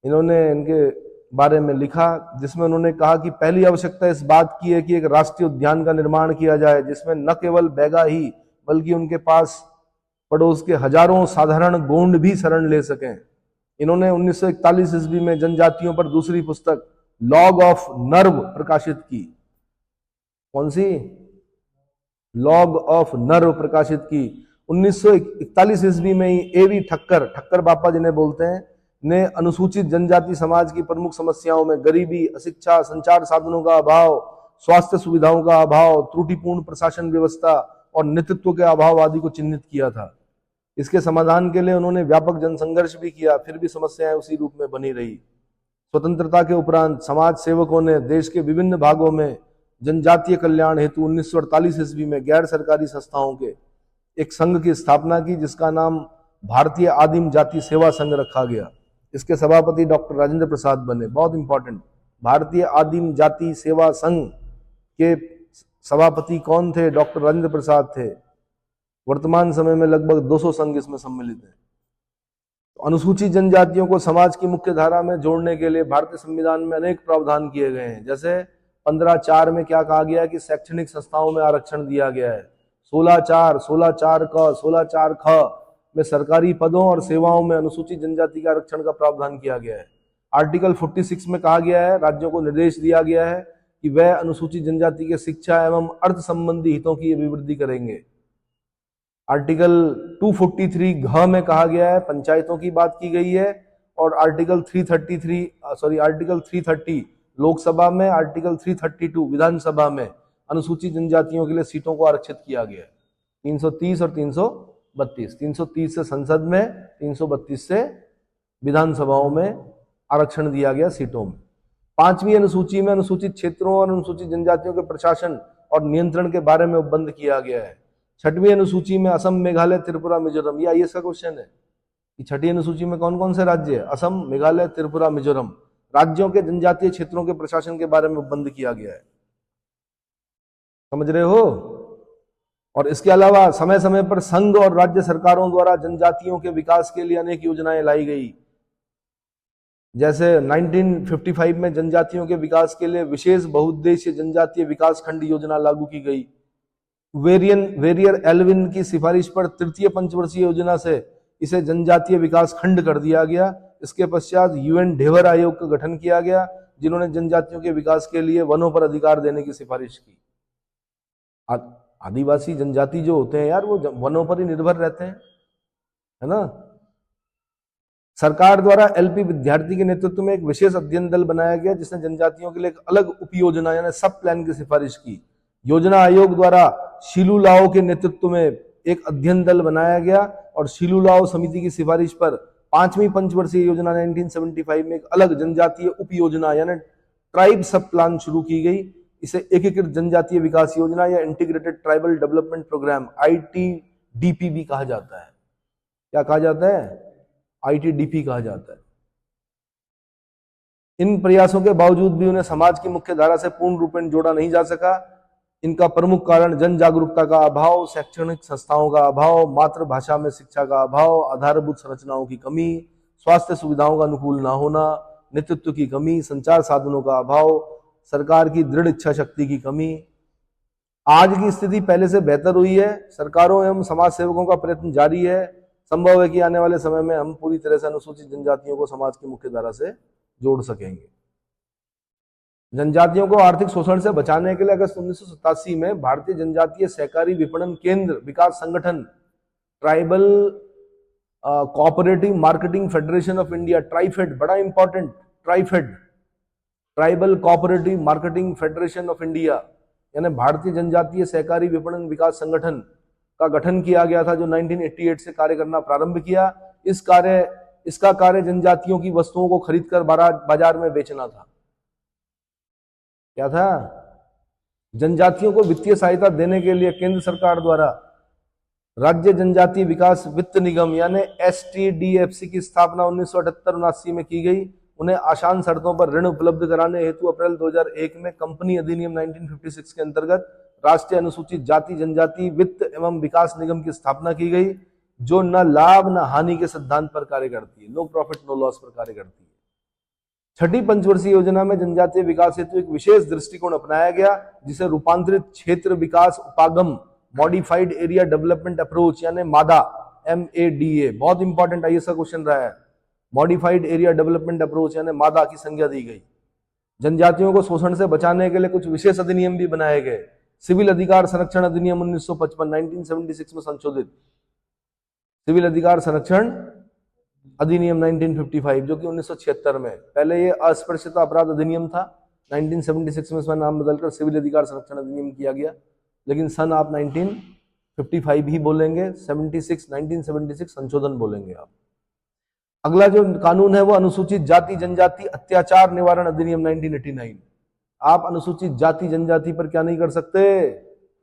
[SPEAKER 1] इन्होंने इनके बारे में लिखा, जिसमें उन्होंने कहा कि पहली आवश्यकता इस बात की है कि एक राष्ट्रीय उद्यान का निर्माण किया जाए जिसमें न केवल बैगा ही बल्कि उनके पास पड़ोस के हजारों साधारण गोंड भी शरण ले सकें। इन्होंने 1941 ईस्वी में जनजातियों पर दूसरी पुस्तक लॉग ऑफ नर्व प्रकाशित की। कौन सी? लॉग ऑफ नर्व प्रकाशित की। 1941 ईस्वी में ही एवी ठक्कर बापा जिन्हें बोलते हैं, ने अनुसूचित जनजाति समाज की प्रमुख समस्याओं में गरीबी, अशिक्षा, संचार साधनों का अभाव, स्वास्थ्य सुविधाओं का अभाव, त्रुटिपूर्ण प्रशासन व्यवस्था और नेतृत्व के अभाव आदि को चिन्हित किया था। इसके समाधान के लिए उन्होंने व्यापक जनसंघर्ष भी किया, फिर भी समस्याएं उसी रूप में बनी रही। स्वतंत्रता के उपरांत समाज सेवकों ने देश के विभिन्न भागों में जनजातीय कल्याण हेतु 1948 ईस्वी में गैर सरकारी संस्थाओं के एक संघ की स्थापना की, जिसका नाम भारतीय आदिम जाति सेवा संघ रखा गया। इसके सभापति डॉक्टर राजेंद्र प्रसाद बने। बहुत इंपॉर्टेंट, भारतीय आदिम जाति सेवा संघ के सभापति कौन थे? डॉक्टर राजेंद्र प्रसाद थे। वर्तमान समय में लगभग 200 संघ इसमें सम्मिलित हैं। अनुसूचित जनजातियों को समाज की मुख्य धारा में जोड़ने के लिए भारतीय संविधान में अनेक प्रावधान किए गए हैं। जैसे 15(4) में क्या कहा गया है कि शैक्षणिक संस्थाओं में आरक्षण दिया गया है। 16(4), 16(4) क, 16(4) ख में सरकारी पदों और सेवाओं में अनुसूचित जनजाति के आरक्षण का प्रावधान किया गया है। आर्टिकल 46 में कहा गया है, राज्यों को निर्देश दिया गया है कि वह अनुसूचित जनजाति के शिक्षा एवं अर्थ संबंधी हितों की अभिवृद्धि करेंगे। आर्टिकल 243 घ में कहा गया है, पंचायतों की बात की गई है। और आर्टिकल 330 लोकसभा में, आर्टिकल 332 विधानसभा में अनुसूचित जनजातियों के लिए सीटों को आरक्षित किया गया है। 330 और 332, 330 से संसद में, 332 से विधानसभाओं में आरक्षण दिया गया सीटों में। 5वीं अनुसूची में अनुसूचित क्षेत्रों और अनुसूचित जनजातियों के प्रशासन और नियंत्रण के बारे में उपबंध किया गया है। 6वीं अनुसूची में असम, मेघालय, त्रिपुरा, मिजोरम। ये आईएएस का क्वेश्चन है कि 6ठी अनुसूची में कौन कौन से राज्य है? असम, मेघालय, त्रिपुरा, मिजोरम। राज्यों के जनजातीय क्षेत्रों के प्रशासन के बारे में उपबंध किया गया है। समझ रहे हो? और इसके अलावा समय समय पर संघ और राज्य सरकारों द्वारा जनजातियों के विकास के लिए अनेक योजनाएं लाई गई। जैसे 1955 में जनजातियों के विकास के लिए विशेष बहुउद्देशीय जनजातीय विकास खंड योजना लागू की गई। वेरियर एल्विन की सिफारिश पर तृतीय पंचवर्षीय योजना से इसे जनजातीय विकास खंड कर दिया गया। इसके पश्चात यूएन ढेबर आयोग का गठन किया गया, जिन्होंने जनजातियों के विकास के लिए वनों पर अधिकार देने की सिफारिश की। आदिवासी जनजाति जो होते हैं यार, वो वनों पर ही निर्भर रहते हैं, है ना। सरकार द्वारा एलपी विद्यार्थी के नेतृत्व में एक विशेष अध्ययन दल बनाया गया, जिसने जनजातियों के लिए एक अलग उपयोजना यानी सब प्लान की सिफारिश की। योजना आयोग द्वारा शिलुलाओ के नेतृत्व में एक अध्ययन दल बनाया गया और शिलुलाओ समिति की सिफारिश पर 5वीं पंचवर्षीय योजना 1975 में एक अलग जनजातीय उप योजना यानी ट्राइब सब प्लान शुरू की गई। इसे एकीकृत जनजातीय विकास योजना या integrated tribal development programme ITDP भी कहा जाता है। क्या कहा जाता है? ITDP कहा जाता है। इन प्रयासों के बावजूद भी उन्हें समाज की मुख्य धारा से पूर्ण रूपेण जोड़ा नहीं जा सका। इनका प्रमुख कारण जन जागरूकता का अभाव, शैक्षणिक संस्थाओं का अभाव, मातृभाषा में शिक्षा का अभाव, आधारभूत संरचनाओं की कमी, स्वास्थ्य सुविधाओं का अनुकूल न होना, नेतृत्व की कमी, संचार साधनों का अभाव, सरकार की दृढ़ इच्छा शक्ति की कमी। आज की स्थिति पहले से बेहतर हुई है। सरकारों एवं समाज सेवकों का प्रयत्न जारी है। संभव है कि आने वाले समय में हम पूरी तरह से अनुसूचित जनजातियों को समाज की मुख्य धारा से जोड़ सकेंगे। जनजातियों को आर्थिक शोषण से बचाने के लिए अगस्त 1987 में भारतीय जनजातीय सहकारी विपणन केंद्र विकास संगठन, tribal cooperative marketing federation of India, TRIFED, बड़ा important, TRIFED, tribal cooperative marketing federation of India, यानी भारतीय जनजातीय सहकारी विपणन विकास संगठन का गठन किया गया था, जो 1988 से कार्य करना प्रारंभ किया। इसका कार्य जनजातियों की वस्तुओं को खरीदकर बाजार में बेचना था। क्या था? जनजातियों को वित्तीय सहायता देने के लिए केंद्र सरकार द्वारा राज्य जनजातीय विकास वित्त निगम यानी STDFC की स्थापना 1978-79 में की गई। उन्हें आसान शर्तों पर ऋण उपलब्ध कराने हेतु अप्रैल 2001 में कंपनी अधिनियम 1956 के अंतर्गत राष्ट्रीय अनुसूचित जाति जनजाति वित्त एवं विकास निगम की स्थापना की गई, जो न लाभ न हानि के सिद्धांत पर कार्य करती है, नो प्रॉफिट नो लॉस पर कार्य करती है। छठी पंचवर्षीय योजना में जनजातीय विकास हेतु एक विशेष दृष्टिकोण अपनाया गया, जिसे रूपांतरित क्षेत्र विकास उपागम, मॉडिफाइड एरिया डेवलपमेंट अप्रोच यानी मादा, MADA, बहुत इंपॉर्टेंट IAS का क्वेश्चन रहा है। मॉडिफाइड एरिया डेवलपमेंट अप्रोच यानी मादा की संज्ञा दी गई। जनजातियों को शोषण से बचाने के लिए कुछ विशेष अधिनियम भी बनाए गए। सिविल अधिकार संरक्षण अधिनियम 1955 1976 में संशोधित, सिविल अधिकार संरक्षण अधिनियम 1955 जो कि 1976 में, पहले ये अस्पृश्यता अपराध अधिनियम था, 1976 में इसका नाम बदलकर सिविल अधिकार संरक्षण अधिनियम किया गया, लेकिन सन आप 1955 ही बोलेंगे, 1976 संशोधन बोलेंगे आप। अगला जो कानून है वो अनुसूचित जाति जनजाति अत्याचार निवारण अधिनियम 1989। आप अनुसूचित जाति जनजाति पर क्या नहीं कर सकते?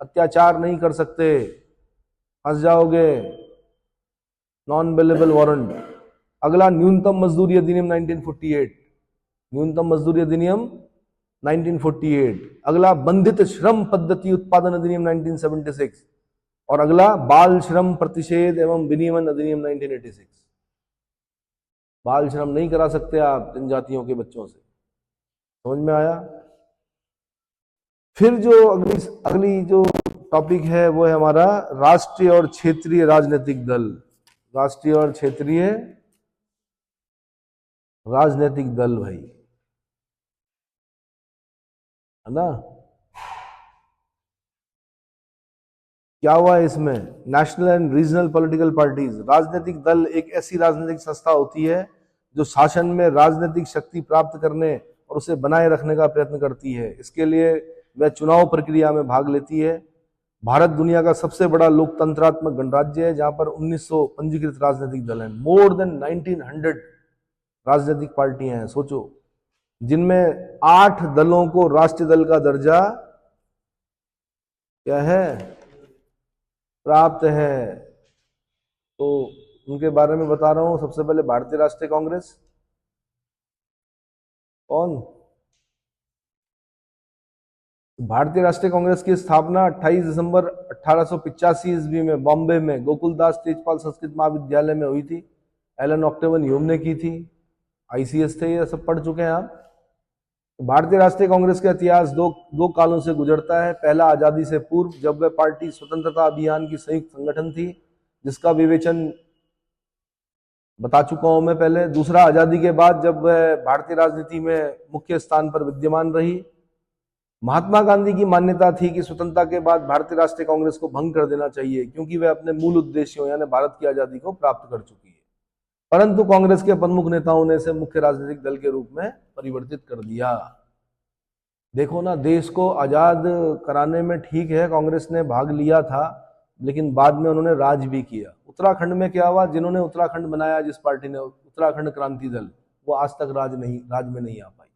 [SPEAKER 1] अत्याचार नहीं कर सकते, फंस जाओगे, नॉन बेलेबल वारंट। अगला न्यूनतम मजदूरी अधिनियम 1948, न्यूनतम मजदूरी अधिनियम 1948। अगला बंधित श्रम पद्धति उत्पादन अधिनियम 1976 और अगला बाल श्रम प्रतिषेध एवं विनियमन अधिनियम 1986। बाल श्रम नहीं करा सकते आप जनजातियों के बच्चों से, समझ में आया? फिर जो अगली जो टॉपिक है वो है हमारा राष्ट्रीय और क्षेत्रीय राजनीतिक दल। राष्ट्रीय और क्षेत्रीय राजनीतिक दल भाई, है ना? क्या हुआ इसमें? National and regional political parties. राजनीतिक दल एक ऐसी राजनीतिक संस्था होती है जो शासन में राजनीतिक शक्ति प्राप्त करने और उसे बनाए रखने का प्रयत्न करती है। इसके लिए वह चुनाव प्रक्रिया में भाग लेती है। भारत दुनिया का सबसे बड़ा लोकतंत्रात्मक गणराज्य है, जहां पर 1900 पंजीकृत राजनीतिक दल हैं। मोर देन 1900 राजनीतिक पार्टियां हैं, सोचो, जिनमें 8 दलों को राष्ट्रीय दल का दर्जा क्या है? प्राप्त है। तो उनके बारे में बता रहा हूं। सबसे पहले भारतीय राष्ट्रीय कांग्रेस, कौन? भारतीय राष्ट्रीय कांग्रेस की स्थापना 28 दिसंबर 1885 ईस्वी में बॉम्बे में गोकुलदास तेजपाल संस्कृत महाविद्यालय में हुई थी। एलन ऑक्टेवन ह्यूम ने की थी। ICS थे, ये सब पढ़ चुके हैं आप। भारतीय राष्ट्रीय कांग्रेस का इतिहास दो कालों से गुजरता है। पहला आजादी से पूर्व, जब वह पार्टी स्वतंत्रता अभियान की संयुक्त संगठन थी, जिसका विवेचन बता चुका हूं मैं पहले। दूसरा आजादी के बाद, जब वह भारतीय राजनीति में मुख्य स्थान पर विद्यमान रही। महात्मा गांधी की मान्यता थी कि स्वतंत्रता के बाद भारतीय राष्ट्रीय कांग्रेस को भंग कर देना चाहिए, क्योंकि वह अपने मूल उद्देश्यों यानी भारत की आजादी को प्राप्त कर चुकी है। परंतु कांग्रेस के प्रमुख नेताओं ने इसे मुख्य राजनीतिक दल के रूप में परिवर्तित कर दिया। देखो ना, देश को आजाद कराने में ठीक है कांग्रेस ने भाग लिया था, लेकिन बाद में उन्होंने राज भी किया। उत्तराखंड में क्या हुआ? जिन्होंने उत्तराखंड बनाया, जिस पार्टी ने, उत्तराखंड क्रांति दल, वो आज तक राज में नहीं आ पाई।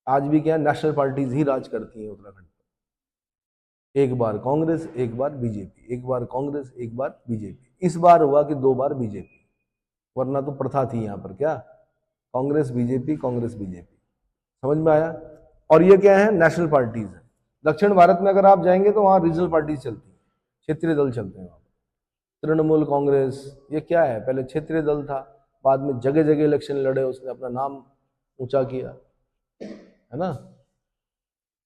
[SPEAKER 1] आज भी क्या, नेशनल पार्टीज ही राज करती हैं उत्तराखंड पर। एक बार कांग्रेस, एक बार बीजेपी, एक बार कांग्रेस, एक बार बीजेपी। इस बार हुआ कि 2 बार बीजेपी, वरना तो प्रथा थी यहाँ पर क्या, कांग्रेस बीजेपी, कांग्रेस बीजेपी। समझ में आया? और ये क्या है? नेशनल पार्टीज है। दक्षिण भारत में अगर आप जाएंगे तो वहां रीजनल पार्टीज चलती हैं, क्षेत्रीय दल चलते हैं वहां पर। तृणमूल कांग्रेस, ये क्या है? पहले क्षेत्रीय दल था, बाद में जगह जगह इलेक्शन लड़े, उसने अपना नाम ऊंचा किया, है ना?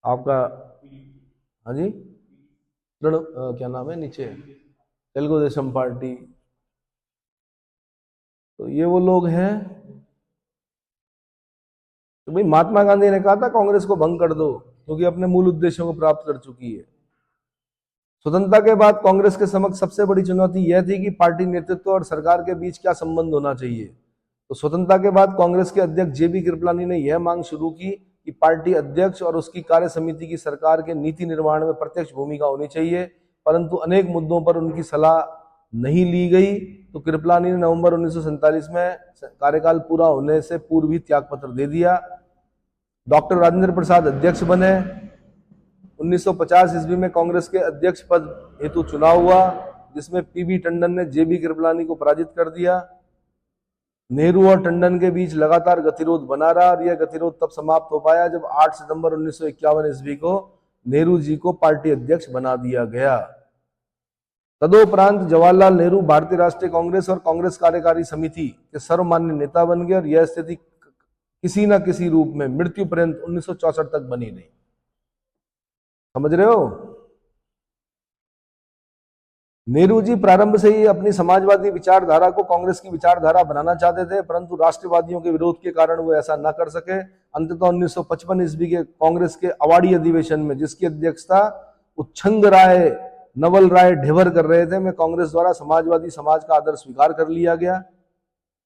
[SPEAKER 1] आपका, हाँ जी, क्या नाम है नीचे, तेलुगु देशम पार्टी। तो ये वो लोग हैं तो भाई महात्मा गांधी ने कहा था कांग्रेस को भंग कर दो, क्योंकि अपने मूल उद्देश्यों को प्राप्त कर चुकी है। स्वतंत्रता के बाद कांग्रेस के समक्ष सबसे बड़ी चुनौती यह थी कि पार्टी नेतृत्व और सरकार के बीच क्या संबंध होना चाहिए। तो स्वतंत्रता के बाद कांग्रेस के अध्यक्ष जेबी कृपलानी ने यह मांग शुरू की कि पार्टी अध्यक्ष और उसकी कार्य समिति की सरकार के नीति निर्माण में प्रत्यक्ष भूमिका होनी चाहिए, परंतु अनेक मुद्दों पर उनकी सलाह नहीं ली गई। तो कृपलानी ने नवंबर 1947 में कार्यकाल पूरा होने से पूर्व ही त्यागपत्र दे दिया। डॉक्टर राजेंद्र प्रसाद अध्यक्ष बने। 1950 ईस्वी में कांग्रेस के अध्यक्ष पद हेतु चुनाव हुआ, जिसमें पीबी टंडन ने जेबी कृपलानी को पराजित कर दिया। नेहरू और टंडन के बीच लगातार गतिरोध बना रहा और यह गतिरोध तब समाप्त हो पाया जब 8 सितंबर 1951 ईस्वी को नेहरू जी को पार्टी अध्यक्ष बना दिया गया। तदोपरांत जवाहरलाल नेहरू भारतीय राष्ट्रीय कांग्रेस और कांग्रेस कार्यकारी समिति के सर्वमान्य नेता बन गए और यह स्थिति किसी न किसी रूप में मृत्यु पर्यंत 1964 तक बनी रही। समझ रहे हो? नेहरू जी प्रारंभ से ही अपनी समाजवादी विचारधारा को कांग्रेस की विचारधारा बनाना चाहते थे, परंतु राष्ट्रवादियों के विरोध के कारण वो ऐसा न कर सके। अंततः 1955 ईस्वी के कांग्रेस के अवाड़ी अधिवेशन में, जिसकी अध्यक्षता उच्छंग राय नवल राय ढेबर कर रहे थे, में कांग्रेस द्वारा समाजवादी समाज का आदर्श स्वीकार कर लिया गया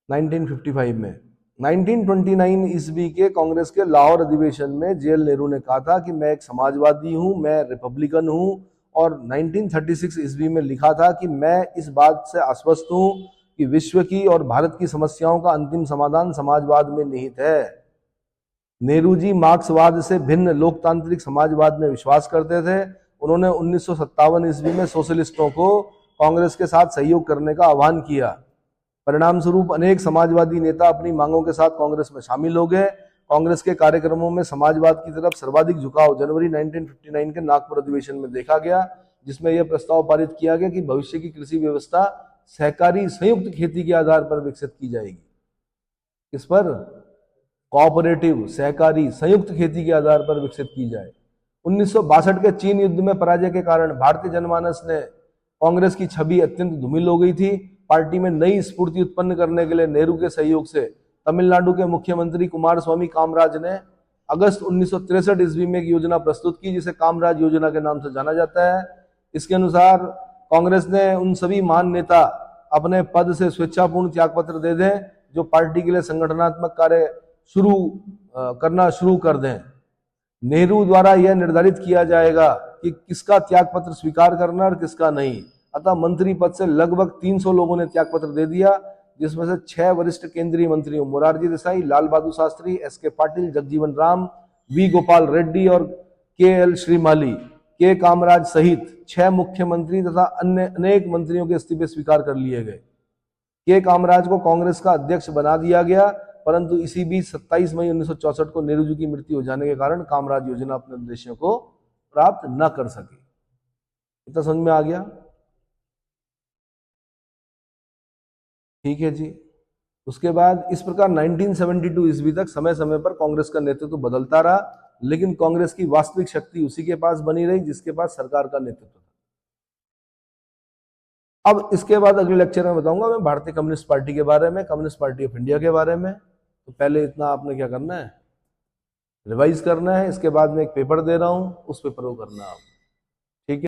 [SPEAKER 1] 1955 में। 1929 ईस्वी के कांग्रेस के लाहौर अधिवेशन में जेएल नेहरू ने कहा था कि मैं एक समाजवादी हूं, मैं रिपब्लिकन हूं, और 1936 ईस्वी में लिखा था कि मैं इस बात से आश्वस्त हूं कि विश्व की और भारत की समस्याओं का अंतिम समाधान समाजवाद में निहित है। नेहरू जी मार्क्सवाद से भिन्न लोकतांत्रिक समाजवाद में विश्वास करते थे। उन्होंने 1957 ईस्वी में सोशलिस्टों को कांग्रेस के साथ सहयोग करने का आह्वान किया। परिणाम स्वरूप अनेक समाजवादी नेता अपनी मांगों के साथ कांग्रेस में शामिल हो गए। कांग्रेस के कार्यक्रमों में समाजवाद की तरफ सर्वाधिक झुकाव जनवरी 1959 के नागपुर अधिवेशन में देखा गया, जिसमें यह प्रस्ताव पारित किया गया कि भविष्य की कृषि व्यवस्था सहकारी संयुक्त खेती के आधार पर विकसित की जाएगी। किस पर? कोऑपरेटिव, सहकारी संयुक्त खेती के आधार पर विकसित की जाए। 1962 के चीन युद्ध में पराजय के कारण भारतीय जनमानस ने कांग्रेस की छवि अत्यंत धूमिल हो गई थी। पार्टी में नई स्फूर्ति उत्पन्न करने के लिए नेहरू के सहयोग से तमिलनाडु के मुख्यमंत्री कुमारस्वामी कामराज ने अगस्त 1963 ईस्वी में एक योजना प्रस्तुत की, जिसे कामराज योजना के नाम से जाना जाता है। इसके अनुसार कांग्रेस ने उन सभी महान नेता अपने पद से स्वेच्छापूर्ण त्यागपत्र दे दें जो पार्टी के लिए संगठनात्मक कार्य करना शुरू कर दें। नेहरू द्वारा यह निर्धारित किया जाएगा कि किसका त्यागपत्र स्वीकार करना और किसका नहीं। अतः मंत्री पद से लगभग 300 लोगों ने त्यागपत्र दे दिया, जिसमें से 6 वरिष्ठ केंद्रीय मंत्रियों मोरारजी देसाई, लाल बहादुर शास्त्री, एसके पाटिल, जगजीवन राम, वी गोपाल रेड्डी और के.एल. श्रीमाली, के कामराज सहित 6 मुख्यमंत्री तथा अन्य अनेक मंत्रियों के इस्तीफे स्वीकार कर लिए गए। के कामराज को कांग्रेस का अध्यक्ष बना दिया गया, परंतु इसी बीच 27 मई 1964 को नेहरू जी की मृत्यु हो जाने के कारण कामराज योजना अपने उद्देश्यों को प्राप्त न कर सकी। इतना समझ में आ गया? ठीक है जी। उसके बाद इस प्रकार 1972 ईस्वी तक समय समय पर कांग्रेस का नेतृत्व बदलता रहा, लेकिन कांग्रेस की वास्तविक शक्ति उसी के पास बनी रही जिसके पास सरकार का नेतृत्व था। अब इसके बाद अगले लेक्चर में बताऊंगा मैं भारतीय कम्युनिस्ट पार्टी के बारे में, कम्युनिस्ट पार्टी ऑफ इंडिया के बारे में। तो पहले इतना आपने क्या करना है, रिवाइज करना है। इसके बाद में एक पेपर दे रहा हूं, उस पेपर को करना है आप।